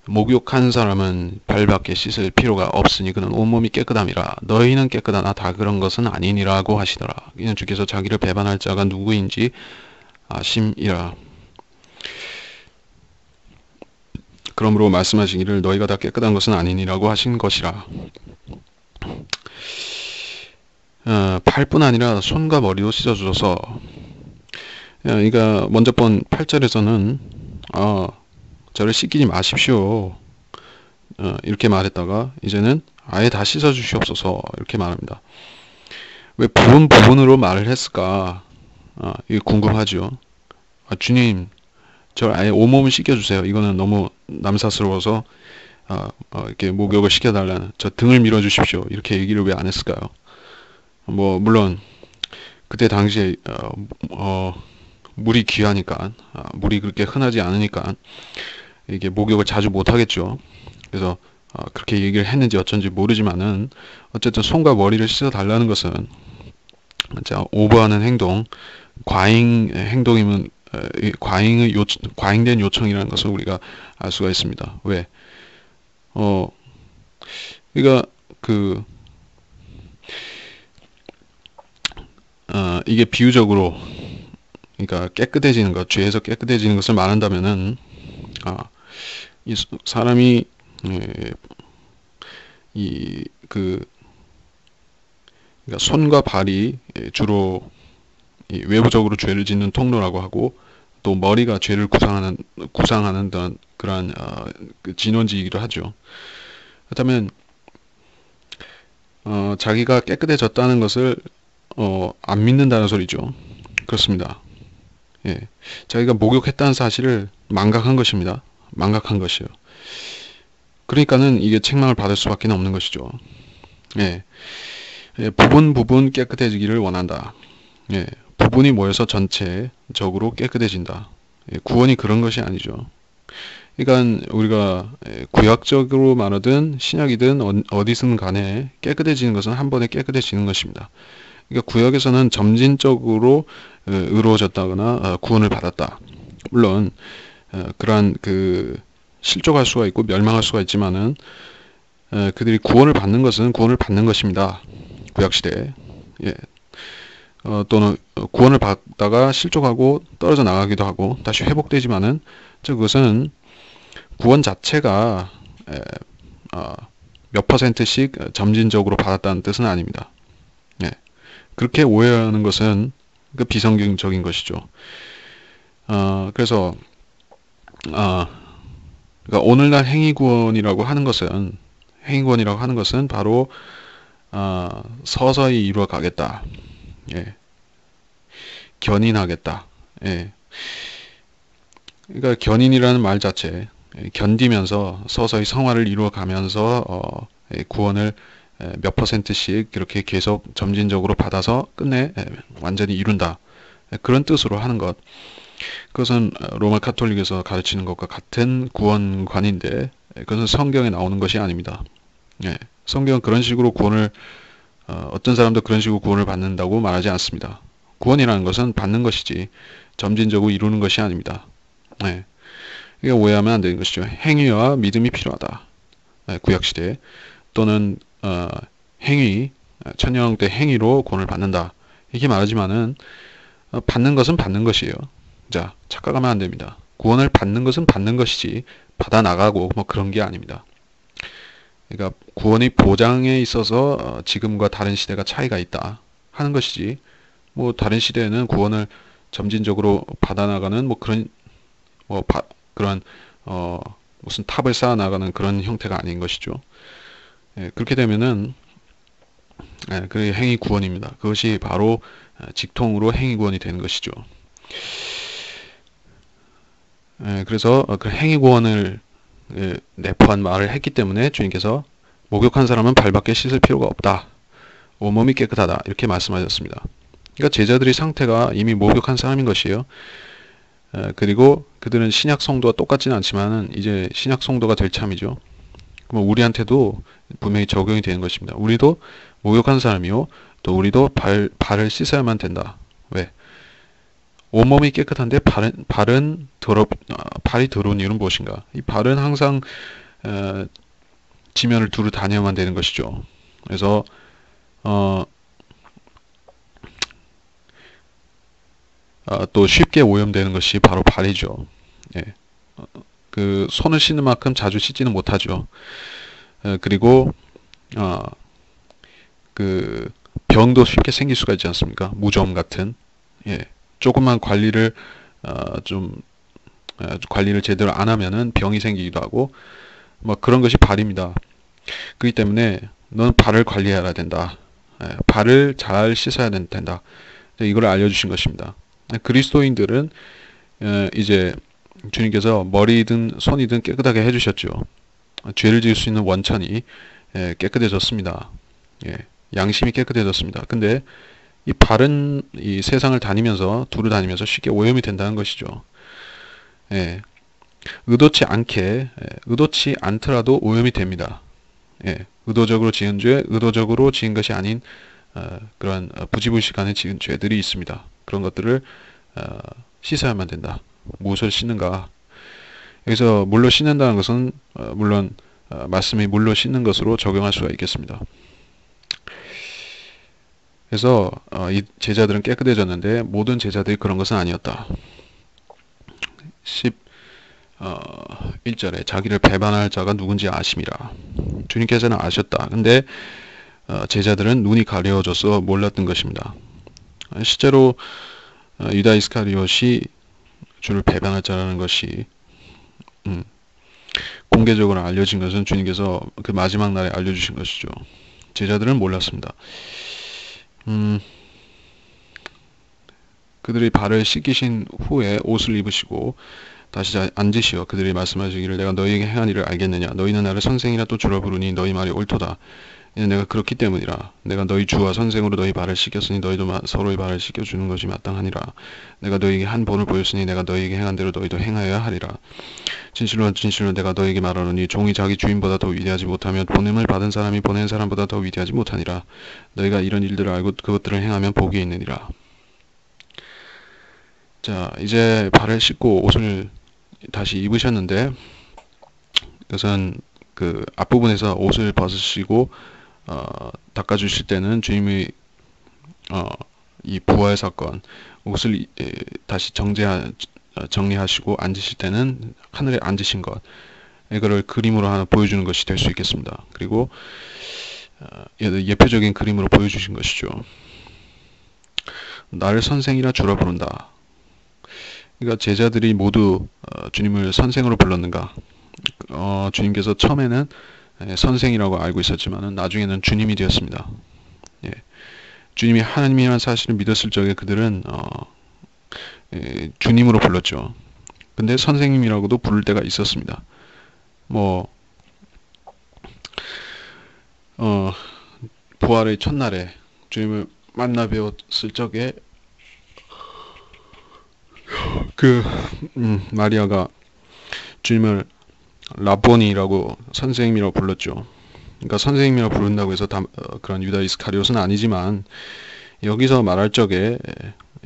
목욕한 사람은 발밖에 씻을 필요가 없으니 그는 온몸이 깨끗함이라 너희는 깨끗하나 다 그런 것은 아니니라고 하시더라. 이는 주께서 자기를 배반할 자가 누구인지 아심이라. 그러므로 말씀하시기를 너희가 다 깨끗한 것은 아니니라고 하신 것이라. 팔뿐 아니라 손과 머리도 씻어주셔서, 그러니까 먼저 본 8절에서는 저를 씻기지 마십시오, 이렇게 말했다가 이제는 아예 다 씻어주시옵소서 이렇게 말합니다. 왜 부분으로 말을 했을까? 이게 궁금하죠. 주님, 저를 아예 온몸을 씻겨주세요. 이거는 너무 남사스러워서 이렇게 목욕을 시켜달라는, 저 등을 밀어주십시오, 이렇게 얘기를 왜 안 했을까요? 뭐 물론 그때 당시에 물이 귀하니까, 물이 그렇게 흔하지 않으니까 이게 목욕을 자주 못 하겠죠. 그래서 그렇게 얘기를 했는지 어쩐지 모르지만은 어쨌든 손과 머리를 씻어 달라는 것은 진짜 오버하는 행동, 과잉 행동이면 과잉된 요청이라는 것을 우리가 알 수가 있습니다. 왜? 그러니까 이게 비유적으로, 그러니까 깨끗해지는 것, 죄에서 깨끗해지는 것을 말한다면은 이 사람이 그러니까 손과 발이 주로 외부적으로 죄를 짓는 통로라고 하고, 또 머리가 죄를 구상하는 그런 그 진원지이기도 하죠. 그렇다면 자기가 깨끗해졌다는 것을 안 믿는다는 소리죠. 그렇습니다. 자기가 목욕했다는 사실을 망각한 것입니다. 망각한 것이요. 그러니까는 이게 책망을 받을 수밖에 없는 것이죠. 부분 깨끗해지기를 원한다. 부분이 모여서 전체적으로 깨끗해진다. 구원이 그런 것이 아니죠. 그러니까 우리가 구약적으로 말하든 신약이든 어디든 간에 깨끗해지는 것은 한 번에 깨끗해지는 것입니다. 그러니까 구약에서는 점진적으로 의로워졌다거나 구원을 받았다. 물론 그러한 실족할 수가 있고 멸망할 수가 있지만은 그들이 구원을 받는 것은 구원을 받는 것입니다. 구약시대에. 또는 구원을 받다가 실족하고 떨어져 나가기도 하고 다시 회복되지만은 그것은 구원 자체가 몇 %씩 점진적으로 받았다는 뜻은 아닙니다. 그렇게 오해하는 것은 그 비성경적인 것이죠. 그래서 그러니까 오늘날 행위구원이라고 하는 것은 바로 서서히 이루어 가겠다. 예, 견인하겠다. 예, 그러니까 견인이라는 말 자체, 견디면서 서서히 성화를 이루어 가면서 구원을 몇 퍼센트씩 그렇게 계속 점진적으로 받아서 끝내 완전히 이룬다. 그런 뜻으로 하는 것. 그것은 로마 카톨릭에서 가르치는 것과 같은 구원관인데 그것은 성경에 나오는 것이 아닙니다. 예, 성경은 그런 식으로 구원을 어떤 사람도 그런 식으로 구원을 받는다고 말하지 않습니다. 구원이라는 것은 받는 것이지 점진적으로 이루는 것이 아닙니다. 예, 이게 오해하면 안 되는 것이죠. 행위와 믿음이 필요하다. 예, 구약시대 또는 천년 때 행위로 구원을 받는다. 이렇게 말하지만은 받는 것은 받는 것이에요. 자, 착각하면 안 됩니다. 구원을 받는 것은 받는 것이지 받아 나가고 뭐 그런 게 아닙니다. 그러니까 구원의 보장에 있어서 지금과 다른 시대가 차이가 있다 하는 것이지 뭐 다른 시대에는 구원을 점진적으로 받아 나가는 뭐 그런 그런 무슨 탑을 쌓아 나가는 그런 형태가 아닌 것이죠. 예, 그렇게 되면은 그게 행위 구원입니다. 그것이 바로 직통으로 행위 구원이 되는 것이죠. 그래서 그 행위 구원을 내포한 말을 했기 때문에 주님께서 목욕한 사람은 발밖에 씻을 필요가 없다. 온몸이 깨끗하다. 이렇게 말씀하셨습니다. 그러니까 제자들의 상태가 이미 목욕한 사람인 것이에요. 그리고 그들은 신약 성도와 똑같지는 않지만은 이제 신약 성도가 될 참이죠. 그럼 우리한테도 분명히 적용이 되는 것입니다. 우리도 목욕한 사람이요. 또 우리도 발을 씻어야만 된다. 왜? 온몸이 깨끗한데 발이 더러운 이유는 무엇인가? 이 발은 항상 지면을 두루 다녀야만 되는 것이죠. 그래서 또 쉽게 오염되는 것이 바로 발이죠. 예. 그 손을 씻는 만큼 자주 씻지는 못하죠. 그리고 그 병도 쉽게 생길 수가 있지 않습니까? 무좀 같은. 예. 조금만 관리를 제대로 안 하면은 병이 생기기도 하고 뭐 그런 것이 발입니다. 그렇기 때문에 너는 발을 관리해야 된다. 발을 잘 씻어야 된다. 이걸 알려주신 것입니다. 그리스도인들은 이제 주님께서 머리든 손이든 깨끗하게 해주셨죠. 죄를 지을 수 있는 원천이 깨끗해졌습니다. 예, 양심이 깨끗해졌습니다. 근데 이 발은 이 세상을 다니면서 두루 다니면서 쉽게 오염이 된다는 것이죠. 예, 의도치 않더라도 오염이 됩니다. 예, 의도적으로 지은 죄, 의도적으로 지은 것이 아닌 그런 부지불식간에 지은 죄들이 있습니다. 그런 것들을 씻어야만 된다. 무엇을 씻는가? 여기서 물로 씻는다는 것은 물론 말씀이 물로 씻는 것으로 적용할 수가 있겠습니다. 그래서 이 제자들은 깨끗해졌는데 모든 제자들이 그런 것은 아니었다. 11절에 자기를 배반할 자가 누군지 아심이라. 주님께서는 아셨다. 근데 제자들은 눈이 가려워져서 몰랐던 것입니다. 실제로 유다 이스카리ot이 주를 배반할 자라는 것이 공개적으로 알려진 것은 주님께서 그 마지막 날에 알려주신 것이죠. 제자들은 몰랐습니다. 그들이 발을 씻기신 후에 옷을 입으시고 다시 앉으시어 그들이 말씀하시기를 내가 너희에게 행한 일을 알겠느냐 너희는 나를 선생이라 또 주라 부르니 너희 말이 옳도다. 이는 내가 그렇기 때문이라. 내가 너희 주와 선생으로 너희 발을 씻겼으니 너희도 서로의 발을 씻겨주는 것이 마땅하니라. 내가 너희에게 한 본을 보였으니 내가 너희에게 행한 대로 너희도 행하여야 하리라. 진실로 진실로 내가 너희에게 말하노니 종이 자기 주인보다 더 위대하지 못하며 보냄을 받은 사람이 보낸 사람보다 더 위대하지 못하니라. 너희가 이런 일들을 알고 그것들을 행하면 복이 있느니라. 자, 이제 발을 씻고 옷을 다시 입으셨는데 그것은 그 앞부분에서 옷을 벗으시고 닦아주실 때는 주님이 이 부활 사건 옷을 다시 정리하시고 앉으실 때는 하늘에 앉으신 것 이거를 그림으로 하나 보여주는 것이 될 수 있겠습니다. 그리고 예표적인 그림으로 보여주신 것이죠. 나를 선생이라 주라 부른다. 그러니까 제자들이 모두 주님을 선생으로 불렀는가? 주님께서 처음에는 선생이라고 알고 있었지만 나중에는 주님이 되었습니다. 예. 주님이 하나님이라는 사실을 믿었을 적에 그들은 주님으로 불렀죠. 근데 선생님이라고도 부를 때가 있었습니다. 뭐 부활의 첫날에 주님을 만나 뵈었을 적에 마리아가 주님을 라보니라고 선생님이라고 불렀죠. 그러니까 선생님이라고 부른다고 해서 그런 유다 이스카리옷은 아니지만 여기서 말할 적에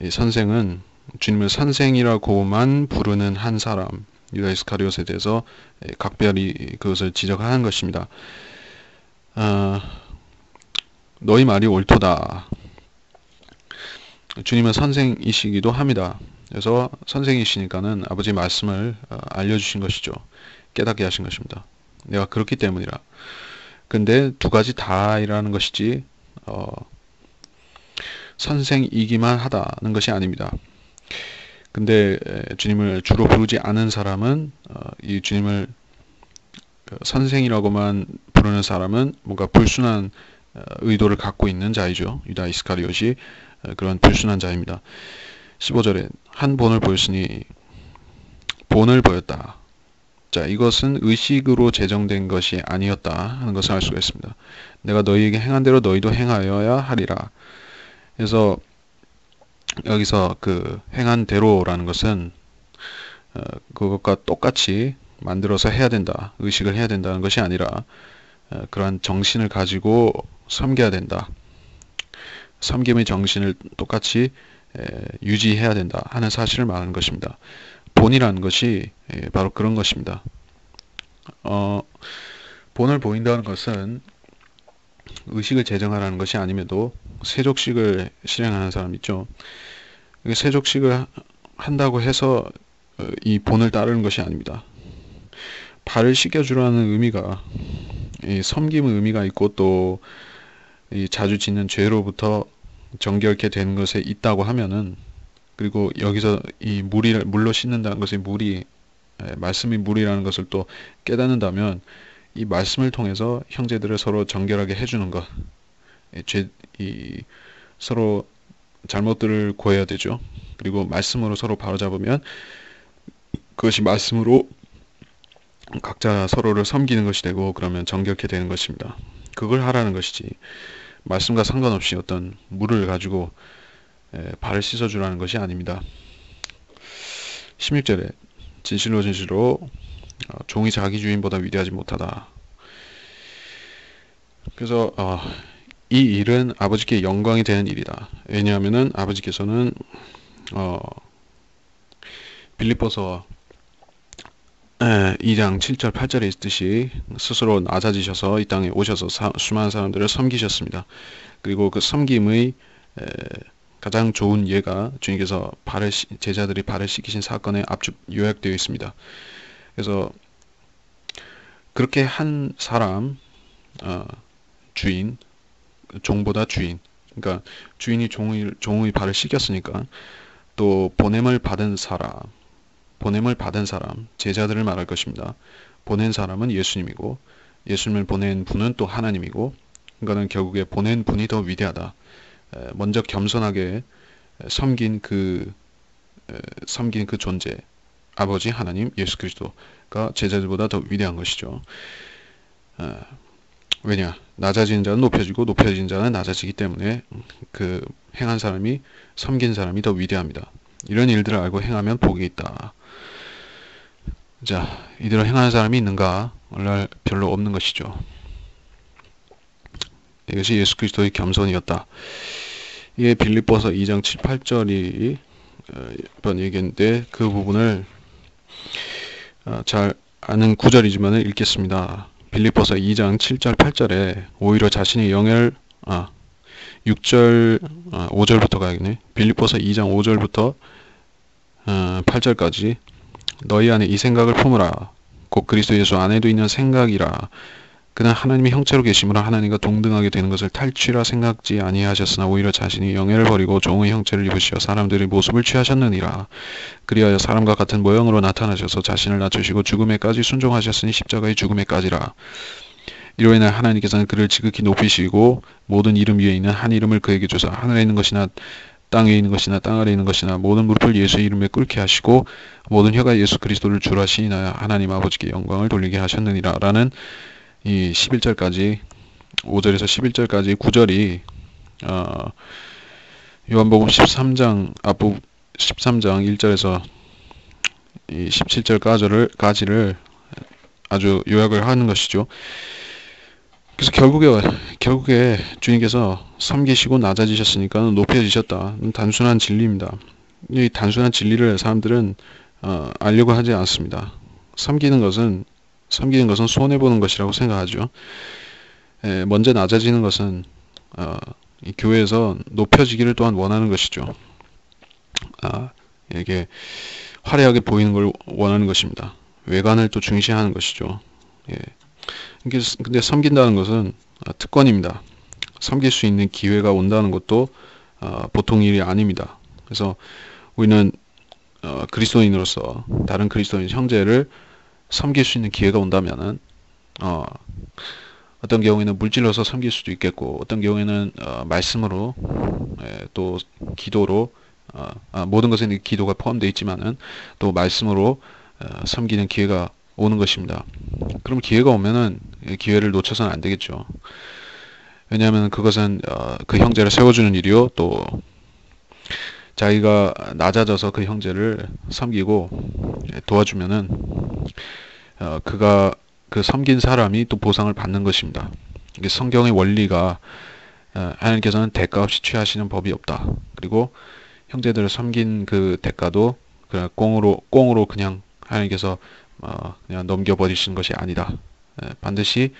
이 선생은 주님을 선생이라고만 부르는 한 사람 유다 이스카리옷에 대해서 각별히 그것을 지적하는 것입니다. 너희 말이 옳도다. 주님은 선생이시기도 합니다. 그래서 선생이시니까는 아버지의 말씀을 알려주신 것이죠. 깨닫게 하신 것입니다. 내가 그렇기 때문이라. 근데 두 가지 다이라는 것이지 선생이기만 하다는 것이 아닙니다. 근데 주님을 주로 부르지 않은 사람은 이 주님을 선생이라고만 부르는 사람은 뭔가 불순한 의도를 갖고 있는 자이죠. 유다 이스카리옷이 그런 불순한 자입니다. 15절에 한 본을 보였으니 본을 보였다. 자, 이것은 의식으로 제정된 것이 아니었다 하는 것을 알 수가 있습니다. 내가 너희에게 행한 대로 너희도 행하여야 하리라. 그래서 여기서 그 행한 대로라는 것은 그것과 똑같이 만들어서 해야 된다, 의식을 해야 된다는 것이 아니라 그러한 정신을 가지고 섬겨야 된다. 섬김의 정신을 똑같이 유지해야 된다 하는 사실을 말하는 것입니다. 본이라는 것이 바로 그런 것입니다. 본을 보인다는 것은 의식을 제정하라는 것이 아님에도 세족식을 실행하는 사람 있죠. 세족식을 한다고 해서 이 본을 따르는 것이 아닙니다. 발을 씻겨주라는 의미가 섬김의 의미가 있고 또 이 자주 짓는 죄로부터 정결케 되는 것에 있다고 하면은, 그리고 여기서 이 물로 씻는다는 것이 말씀이 물이라는 것을 또 깨닫는다면 이 말씀을 통해서 형제들을 서로 정결하게 해주는 것, 서로 잘못들을 고해야 되죠. 그리고 말씀으로 서로 바로잡으면 그것이 말씀으로 각자 서로를 섬기는 것이 되고 그러면 정결케 되는 것입니다. 그걸 하라는 것이지 말씀과 상관없이 어떤 물을 가지고 발을 씻어주라는 것이 아닙니다. 16절에 진실로 종이 자기 주인보다 위대하지 못하다. 그래서 이 일은 아버지께 영광이 되는 일이다. 왜냐하면은 아버지께서는 빌립보서 2장 7절 8절에 있듯이 스스로 낮아지셔서 이 땅에 오셔서 수많은 사람들을 섬기셨습니다. 그리고 그 섬김의 가장 좋은 예가 주님께서 제자들이 발을 씻기신 사건에 요약되어 있습니다. 그래서 그렇게 한 사람, 주인, 종보다 주인, 그러니까 주인이 종의 발을 씻겼으니까 또 보냄을 받은 사람, 제자들을 말할 것입니다. 보낸 사람은 예수님이고 예수님을 보낸 분은 또 하나님이고, 그러니까는 결국에 보낸 분이 더 위대하다. 먼저 겸손하게 섬긴 그 존재, 아버지 하나님 예수 그리스도가 제자들보다 더 위대한 것이죠. 왜냐? 낮아지는 자는 높여지고 높여진 자는 낮아지기 때문에 그 행한 사람이, 섬긴 사람이 더 위대합니다. 이런 일들을 알고 행하면 복이 있다. 자, 이대로 행하는 사람이 있는가? 오늘날 별로 없는 것이죠. 이것이 예수 그리스도의 겸손이었다. 이게 빌립보서 2장 7, 8절이 번 얘기인데 그 부분을 잘 아는 구절이지만 읽겠습니다. 빌립보서 2장 7절 8절에 오히려 자신의 6절 5절부터 가야겠네. 빌립보서 2장 5절부터 8절까지 너희 안에 이 생각을 품으라. 곧 그리스도 예수 안에도 있는 생각이라. 그는 하나님의 형체로 계심으로 하나님과 동등하게 되는 것을 탈취라 생각지 아니하셨으나 오히려 자신이 영예를 버리고 종의 형체를 입으시어 사람들의 모습을 취하셨느니라. 그리하여 사람과 같은 모형으로 나타나셔서 자신을 낮추시고 죽음에까지 순종하셨으니 십자가의 죽음에까지라. 이로 인해 하나님께서는 그를 지극히 높이시고 모든 이름 위에 있는 한 이름을 그에게 주사 하늘에 있는 것이나 땅 위에 있는 것이나 땅 아래에 있는 것이나 모든 무릎을 예수의 이름에 꿇게 하시고 모든 혀가 예수 그리스도를 주라 시인하여 하나님 아버지께 영광을 돌리게 하셨느니라. 라는 이 11절까지 5절에서 11절까지 9절이 요한복음 13장 앞부 13장 1절에서 이 17절까지를 아주 요약을 하는 것이죠. 그래서 결국에 주님께서 섬기시고 낮아지셨으니까 높여지셨다. 단순한 진리입니다. 이 단순한 진리를 사람들은 알려고 하지 않습니다. 섬기는 것은 손해보는 것이라고 생각하죠. 먼저 낮아지는 것은 이 교회에서 높여지기를 또한 원하는 것이죠. 이게 화려하게 보이는 걸 원하는 것입니다. 외관을 또 중시하는 것이죠. 예. 근데 섬긴다는 것은 특권입니다. 섬길 수 있는 기회가 온다는 것도 보통 일이 아닙니다. 그래서 우리는 그리스도인으로서 다른 그리스도인 형제를 섬길 수 있는 기회가 온다면은 어떤 경우에는 물질로서 섬길 수도 있겠고 어떤 경우에는 말씀으로 또 기도로 모든 것에 기도가 포함되어 있지만은 또 말씀으로 섬기는 기회가 오는 것입니다. 그럼 기회가 오면은 기회를 놓쳐서는 안 되겠죠. 왜냐하면 그것은 그 형제를 세워주는 일이요 또 자기가 낮아져서 그 형제를 섬기고 도와주면은 그가 그 섬긴 사람이 또 보상을 받는 것입니다. 이게 성경의 원리가 하나님께서는 대가 없이 취하시는 법이 없다. 그리고 형제들을 섬긴 그 대가도 그냥 꽁으로 그냥 하나님께서 그냥 넘겨버리시는 것이 아니다. 반드시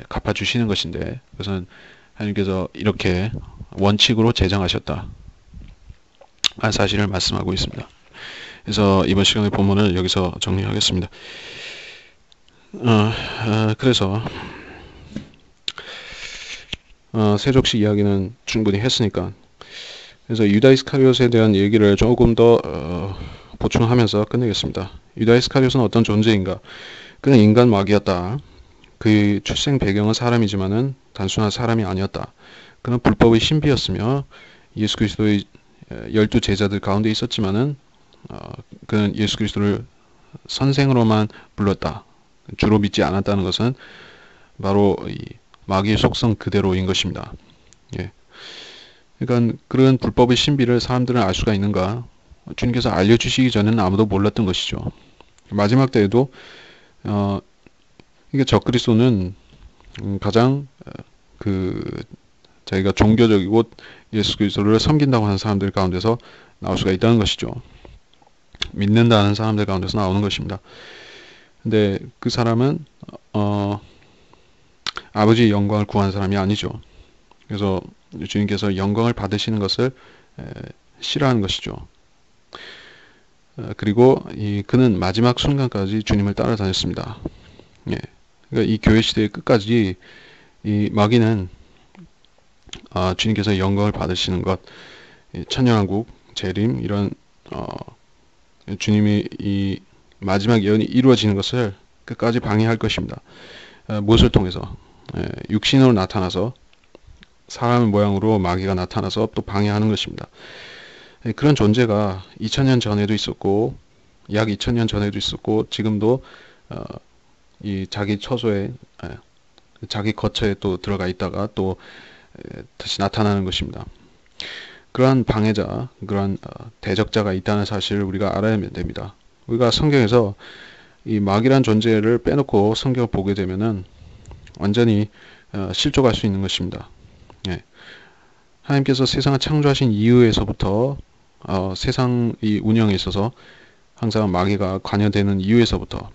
갚아주시는 것인데 그것은 하나님께서 이렇게 원칙으로 제정하셨다. 한 사실을 말씀하고 있습니다. 그래서 이번 시간의 본문을 여기서 정리하겠습니다. 그래서 세족식 이야기는 충분히 했으니까 그래서 유다 이스카리옷에 대한 얘기를 조금 더 보충하면서 끝내겠습니다. 유다 이스카리옷은 어떤 존재인가? 그는 인간 마귀였다. 그의 출생 배경은 사람이지만은 단순한 사람이 아니었다. 그는 불법의 신비였으며 예수 그리스도의 12 제자들 가운데 있었지만은 그는 예수 그리스도를 선생으로만 불렀다. 주로 믿지 않았다는 것은 바로 이 마귀의 속성 그대로인 것입니다. 예. 그러니까 그런 불법의 신비를 사람들은 알 수가 있는가? 주님께서 알려주시기 전에는 아무도 몰랐던 것이죠. 마지막 때에도 이게 적그리스도는 가장 자기가 종교적이고 예수 그리스도를 섬긴다고 하는 사람들 가운데서 나올 수가 있다는 것이죠. 믿는다는 사람들 가운데서 나오는 것입니다. 근데 그 사람은 아버지의 영광을 구하는 사람이 아니죠. 그래서 주님께서 영광을 받으시는 것을 싫어하는 것이죠. 그리고 그는 마지막 순간까지 주님을 따라다녔습니다. 예. 그러니까 이 교회 시대의 끝까지 이 마귀는 주님께서 영광을 받으시는 것, 천년왕국, 재림 이런 주님이 이 마지막 예언이 이루어지는 것을 끝까지 방해할 것입니다. 무엇을 통해서? 육신으로 나타나서 사람의 모양으로 마귀가 나타나서 또 방해하는 것입니다. 그런 존재가 2000년 전에도 있었고 약 2000년 전에도 있었고 지금도 이 자기 처소에 자기 거처에 또 들어가 있다가 또 다시 나타나는 것입니다. 그러한 방해자, 그러한 대적자가 있다는 사실을 우리가 알아야 됩니다. 우리가 성경에서 이 마귀란 존재를 빼놓고 성경을 보게 되면은 완전히 실족할 수 있는 것입니다. 예. 하나님께서 세상을 창조하신 이후에서부터 세상 이 운영에 있어서 항상 마귀가 관여되는 이유에서부터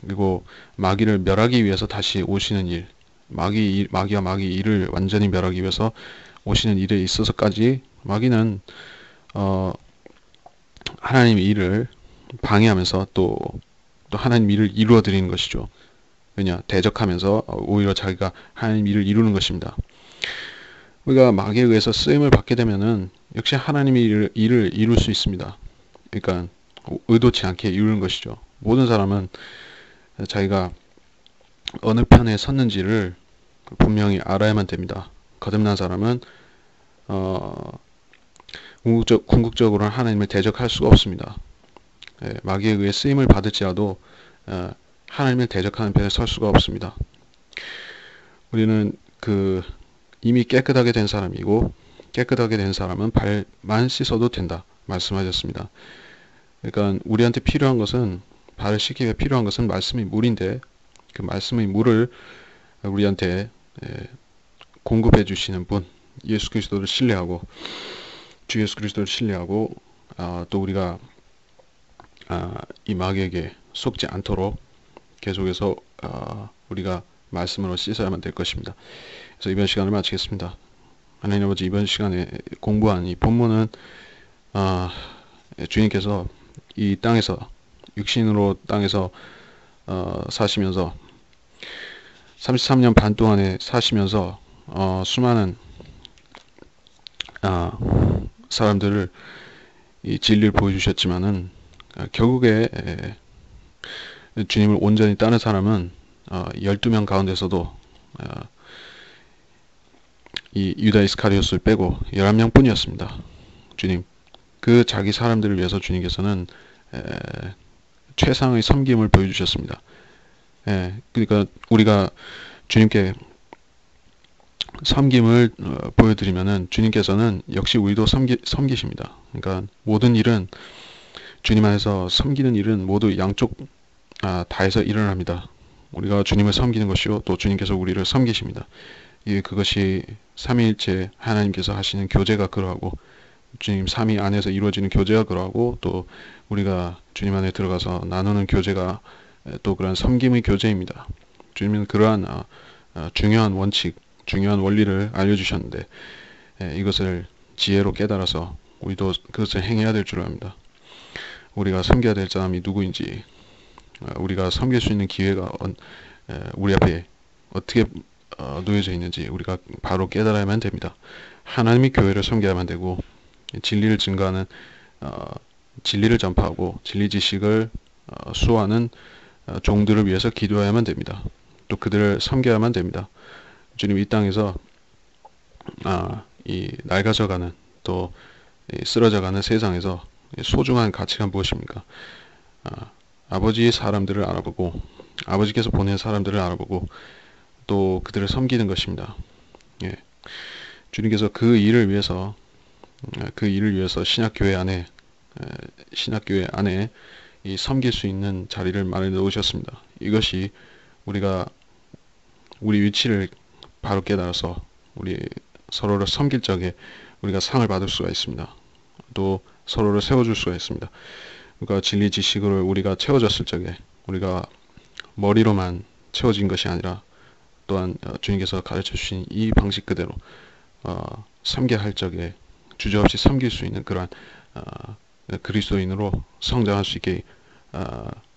그리고 마귀를 멸하기 위해서 다시 오시는 일, 마귀와 마귀 일을 완전히 멸하기 위해서 오시는 일에 있어서까지 마귀는 하나님의 일을 방해하면서 또 하나님 일을 이루어 드리는 것이죠. 왜냐? 대적하면서 오히려 자기가 하나님 일을 이루는 것입니다. 우리가 마귀에 의해서 쓰임을 받게 되면은 역시 하나님의 일을 이룰 수 있습니다. 그러니까 의도치 않게 이루는 것이죠. 모든 사람은 자기가 어느 편에 섰는지를 분명히 알아야만 됩니다. 거듭난 사람은 궁극적으로는 하나님을 대적할 수가 없습니다. 마귀에 의해 쓰임을 받을지라도 하나님을 대적하는 편에 설 수가 없습니다. 우리는 이미 깨끗하게 된 사람이고 깨끗하게 된 사람은 발만 씻어도 된다 말씀하셨습니다. 그러니까 우리한테 필요한 것은 발을 씻기가 필요한 것은 말씀의 물인데 그 말씀의 물을 우리한테 공급해 주시는 분 예수 그리스도를 신뢰하고 주 예수 그리스도를 신뢰하고 또 우리가 이 마귀에게 속지 않도록 계속해서 우리가 말씀으로 씻어야만 될 것입니다. 그래서 이번 시간을 마치겠습니다. 하나님 아버지, 이번 시간에 공부한 이 본문은 주님께서 이 땅에서 육신으로 땅에서 사시면서 33년 반 동안에 사시면서 수많은 사람들을 이 진리를 보여주셨지만은 결국에 주님을 온전히 따른 사람은 12명 가운데서도 이 유다 이스카리오스를 빼고 11명 뿐이었습니다. 주님, 그 자기 사람들을 위해서 주님께서는 최상의 섬김을 보여주셨습니다. 그러니까 우리가 주님께 섬김을 보여드리면은 주님께서는 역시 우리도 섬기십니다. 그러니까 모든 일은 주님 안에서 섬기는 일은 모두 양쪽 다해서 일어납니다. 우리가 주님을 섬기는 것이요 또 주님께서 우리를 섬기십니다. 그것이 삼위일체 하나님께서 하시는 교제가 그러하고 주님 삼위 안에서 이루어지는 교제가 그러하고 또 우리가 주님 안에 들어가서 나누는 교제가 또 그러한 섬김의 교제입니다. 주님은 그러한 중요한 원칙, 중요한 원리를 알려주셨는데 이것을 지혜로 깨달아서 우리도 그것을 행해야 될 줄 압니다. 우리가 섬겨야 될 사람이 누구인지 우리가 섬길 수 있는 기회가 우리 앞에 어떻게 놓여져 있는지 우리가 바로 깨달아야만 됩니다. 하나님의 교회를 섬겨야만 되고 진리를 증거하는 진리를 전파하고 진리 지식을 수호하는 종들을 위해서 기도해야만 됩니다. 또 그들을 섬겨야만 됩니다. 주님 이 땅에서 이 낡아져가는 또 쓰러져가는 세상에서 소중한 가치가 무엇입니까? 아버지의 사람들을 알아보고 아버지께서 보낸 사람들을 알아보고 또 그들을 섬기는 것입니다. 주님께서 그 일을 위해서 신약교회 안에 이 섬길 수 있는 자리를 마련해 놓으셨습니다. 이것이 우리 위치를 바로 깨달아서 우리 서로를 섬길 적에 우리가 상을 받을 수가 있습니다. 또 서로를 세워줄 수가 있습니다. 그러니까 진리 지식을 우리가 채워졌을 적에 우리가 머리로만 채워진 것이 아니라 또한 주님께서 가르쳐 주신 이 방식 그대로 섬겨야 할 적에 주저없이 섬길 수 있는 그러한 그리스도인으로 성장할 수 있게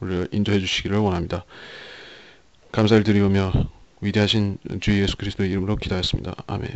우리를 인도해 주시기를 원합니다. 감사를 드리오며 위대하신 주 예수 그리스도의 이름으로 기도하였습니다. 아멘.